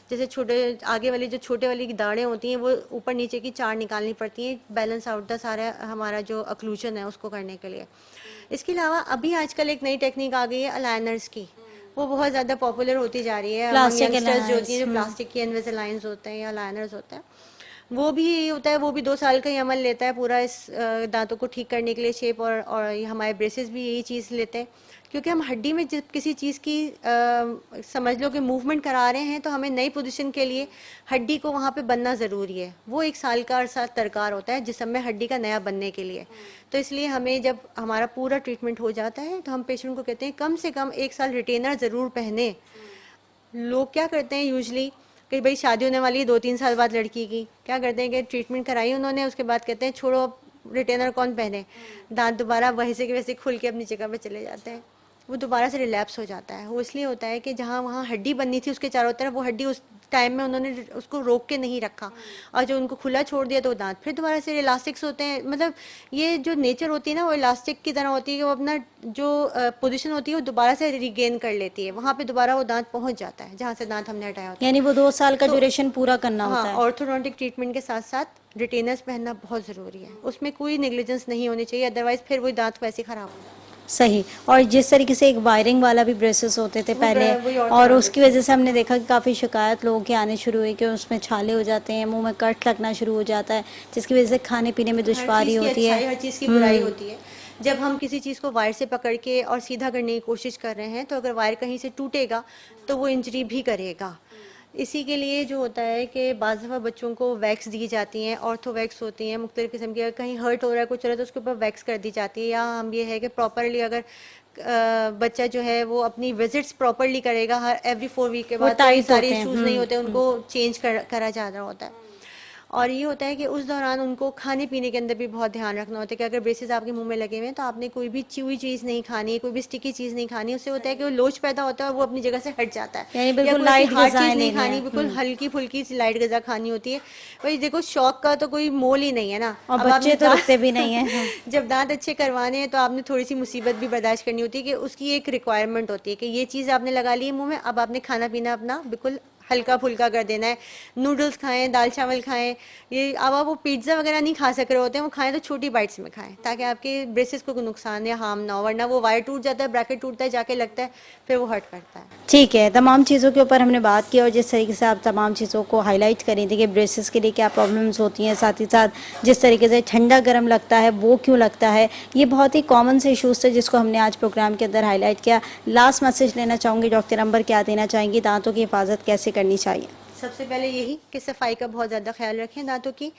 Speaker 2: जैसे छोटे आगे वाली जो छोटे वाली की दाढ़ें होती हैं वो ऊपर नीचे की 4 निकालनी पड़ती हैं, बैलेंस आउट द सारा हमारा जो अक्लूजन है उसको करने के लिए। इसके अलावा अभी आजकल एक नई टेक्निक आ गई है अलाइनर्स की, वो बहुत ज़्यादा पॉपुलर होती जा रही है। यंगस्टर्स जो होती हैं, जो प्लास्टिक की इनविजिलाइंस होते हैं या अलाइनर्स होते हैं, वो भी यही होता है, वो भी 2 साल का ही अमल लेता है पूरा इस दांतों को ठीक करने के लिए, शेप और ये हमारे ब्रेसेस भी यही चीज़ लेते हैं, क्योंकि हम हड्डी में जब किसी चीज़ की समझ लो कि मूवमेंट करा रहे हैं तो हमें नई पोजीशन के लिए हड्डी को वहाँ पे बनना ज़रूरी है। वो 1 साल का अरसा दरकार होता है जिसम में हड्डी का नया बनने के लिए। तो इसलिए हमें जब हमारा पूरा ट्रीटमेंट हो जाता है तो हम पेशेंट को कहते हैं कम से कम 1 साल रिटेनर ज़रूर पहने। लोग क्या करते हैं यूजली कि भाई शादी होने वाली है 2-3 साल बाद लड़की की, क्या करते हैं कि ट्रीटमेंट कराई उन्होंने, उसके बाद कहते हैं छोड़ो अब रिटेनर कौन पहने, दांत दोबारा वैसे के वैसे खुल के अपनी जगह पे चले जाते हैं। वो दोबारा से रिलैप्स हो जाता है। वो इसलिए होता है कि जहाँ वहाँ हड्डी बननी थी उसके चारों तरफ, वो हड्डी उस टाइम में उन्होंने उसको रोक के नहीं रखा, और जो उनको खुला छोड़ दिया तो दांत फिर दोबारा से इलास्टिक्स होते हैं। मतलब ये जो नेचर होती है ना, वो इलास्टिक की तरह होती है कि वो अपना जो पोजीशन होती है वो दोबारा से रिगेन कर लेती है, वहाँ पे दोबारा वो दांत पहुँच जाता है जहाँ से दांत हमने हटाया होता है।
Speaker 1: यानी वो 2 साल का
Speaker 2: तो
Speaker 1: ड्यूरेशन पूरा करना होता
Speaker 2: हाँ,
Speaker 1: है।
Speaker 2: ऑर्थोडोंटिक ट्रीटमेंट के साथ साथ रिटेनर्स पहनना बहुत ज़रूरी है, उसमें कोई नेग्लिजेंस नहीं होनी चाहिए, अदरवाइज फिर वो दांत वैसे खराब हो जाते हैं।
Speaker 1: सही। और जिस तरीके से एक वायरिंग वाला भी ब्रेसेस होते थे पहले,
Speaker 2: वही
Speaker 1: और उसकी वजह से हमने देखा कि काफ़ी शिकायत लोगों की आने शुरू हुई कि उसमें छाले हो जाते हैं, मुंह में कट लगना शुरू हो जाता है, जिसकी वजह से खाने पीने में दुश्वारी होती है।
Speaker 2: हर चीज़ की बुराई होती है। जब हम किसी चीज़ को वायर से पकड़ के और सीधा करने की कोशिश कर रहे हैं तो अगर वायर कहीं से टूटेगा तो वो इंजरी भी करेगा। इसी के लिए जो होता है कि बाज़ दफ़ा बच्चों को वैक्स दी जाती हैं, ऑर्थो वैक्स होती हैं मुख्तलिफ़ किस्म की, अगर कहीं हर्ट हो रहा है कुछ हो रहा है तो उसके ऊपर वैक्स कर दी जाती है। या हम ये है कि प्रॉपरली अगर बच्चा जो है वो अपनी विजिट्स प्रॉपरली करेगा हर एवरी 4 वीक के
Speaker 1: वो
Speaker 2: बाद, तो ये
Speaker 1: टाइट
Speaker 2: सारे
Speaker 1: होते हैं।
Speaker 2: इश्यूज़ नहीं होते, उनको चेंज करा जा रहा होता है। और ये होता है कि उस दौरान उनको खाने पीने के अंदर भी बहुत ध्यान रखना होता है कि अगर ब्रेसेस आपके मुंह में लगे हुए हैं तो आपने कोई भी च्यूई चीज़ नहीं खानी है, कोई भी स्टिकी चीज़ नहीं खानी। उससे होता है कि वो लोच पैदा होता है और वो अपनी जगह से हट जाता है।
Speaker 1: यानी
Speaker 2: या
Speaker 1: बिल्कुल
Speaker 2: कोई
Speaker 1: लाइट
Speaker 2: ऐसी हार्ड
Speaker 1: ग़िज़ाएँ
Speaker 2: चीज़ नहीं
Speaker 1: लेनी
Speaker 2: खानी,
Speaker 1: है।
Speaker 2: बिल्कुल हल्की फुल्की सी लाइट ग़िज़ा खानी होती है। भाई देखो, शौक का तो कोई मोल ही नहीं है ना।
Speaker 1: और
Speaker 2: अब
Speaker 1: बच्चे
Speaker 2: आपने
Speaker 1: तो रुकते भी नहीं हैं।
Speaker 2: जब दांत अच्छे करवाने हैं तो आपने थोड़ी सी मुसीबत भी बर्दाश्त करनी होती है कि उसकी एक रिक्वायरमेंट होती है कि ये चीज़ आपने लगा ली है मुंह में, अब आपने खाना पीना अपना बिल्कुल हल्का फुल्का कर देना है। नूडल्स खाएं, दाल चावल खाएं, ये अब आप वो पिज्ज़ा वगैरह नहीं खा सक रहे होते हैं, वो खाएं तो छोटी बाइट्स में खाएं ताकि आपके ब्रेसेस को कोई नुकसान या हार्म ना हो, वरना वो वायर टूट जाता है, ब्रैकेट टूटता है, जाके लगता है, फिर वो हर्ट करता है।
Speaker 1: ठीक है, तमाम चीज़ों के ऊपर हमने बात की और जिस तरीके से आप तमाम चीज़ों को हाईलाइट करी थी कि ब्रेसेस के लिए क्या प्रॉब्लम्स होती हैं, साथ ही साथ जिस तरीके से ठंडा गर्म लगता है वो क्यों लगता है, ये बहुत ही कॉमन से इशूज़ थे जिसको हमने आज प्रोग्राम के अंदर हाईलाइट किया। लास्ट मैसेज लेना चाहूँगी डॉक्टर अंबर, क्या देना चाहेंगी, दांतों की हिफाजत कैसे करनी चाहिए?
Speaker 2: सबसे पहले यही कि सफाई का बहुत ज़्यादा ख्याल रखें दांतों की।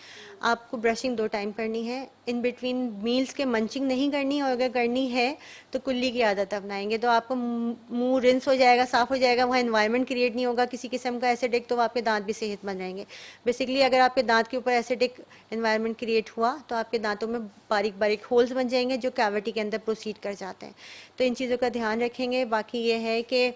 Speaker 2: आपको ब्रशिंग 2 टाइम करनी है, इन बिटवीन मील्स के मंचिंग नहीं करनी, और अगर करनी है तो कुल्ली की आदत अपनाएंगे तो आपको मुंह रिंस हो जाएगा, साफ़ हो जाएगा, वहाँ एनवायरनमेंट क्रिएट नहीं होगा किसी किस्म का एसिडिक, तो आपके दांत भी सेहतमंद रहेंगे। बेसिकली अगर आपके दांत के ऊपर एसिडिक एनवायरनमेंट क्रिएट हुआ तो आपके दांतों में बारीक बारीक होल्स बन जाएंगे जो कैविटी के अंदर प्रोसीड कर जाते हैं। तो इन चीज़ों का ध्यान रखेंगे। बाकी ये है कि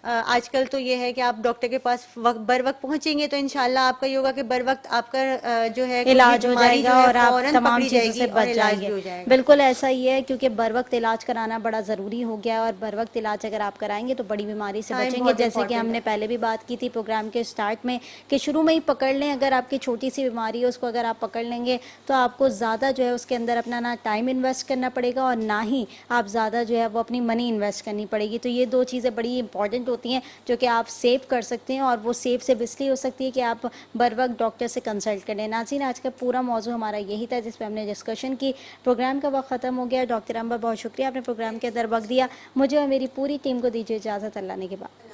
Speaker 2: आजकल तो ये है कि आप डॉक्टर के पास बर वक्त पहुंचेंगे तो इंशाल्लाह आपका ये होगा कि बर वक्त आपका जो है
Speaker 1: इलाज हो जाएगा और आप
Speaker 2: फौरन
Speaker 1: तमाम
Speaker 2: पकड़ी
Speaker 1: चीज़ों से
Speaker 2: जाएगी
Speaker 1: बच
Speaker 2: और इलाज भी
Speaker 1: जाएंगे।
Speaker 2: हो जाएगा।
Speaker 1: बिल्कुल ऐसा ही है, क्योंकि बर वक्त इलाज कराना बड़ा ज़रूरी हो गया है और बर वक्त इलाज अगर आप कराएंगे तो बड़ी बीमारी से
Speaker 2: टाइम
Speaker 1: बचेंगे।
Speaker 2: बहुत
Speaker 1: जैसे कि
Speaker 2: important
Speaker 1: हमने
Speaker 2: है।
Speaker 1: पहले भी बात की थी प्रोग्राम के स्टार्ट में कि शुरू में ही पकड़ लें, अगर आपकी छोटी सी बीमारी है उसको अगर आप पकड़ लेंगे तो आपको ज़्यादा जो है उसके अंदर अपना ना टाइम इन्वेस्ट करना पड़ेगा और ना ही आप ज़्यादा जो है वो अपनी मनी इन्वेस्ट करनी पड़ेगी। तो ये 2 चीज़ें बड़ी इंपॉर्टेंट होती हैं जो कि आप सेव कर सकते हैं, और वो सेफ से इसलिए हो सकती है कि आप बर वक्त डॉक्टर से कंसल्ट करें। नाज़रीन, आज का पूरा मौजू हमारा यही था जिस पर हमने डिस्कशन की। प्रोग्राम का वक्त ख़त्म हो गया। डॉक्टर अंबर, बहुत शुक्रिया, आपने प्रोग्राम के अंदर वक्त दिया। मुझे और मेरी पूरी टीम को दीजिए इजाज़त। अल्लाह ने के बाद।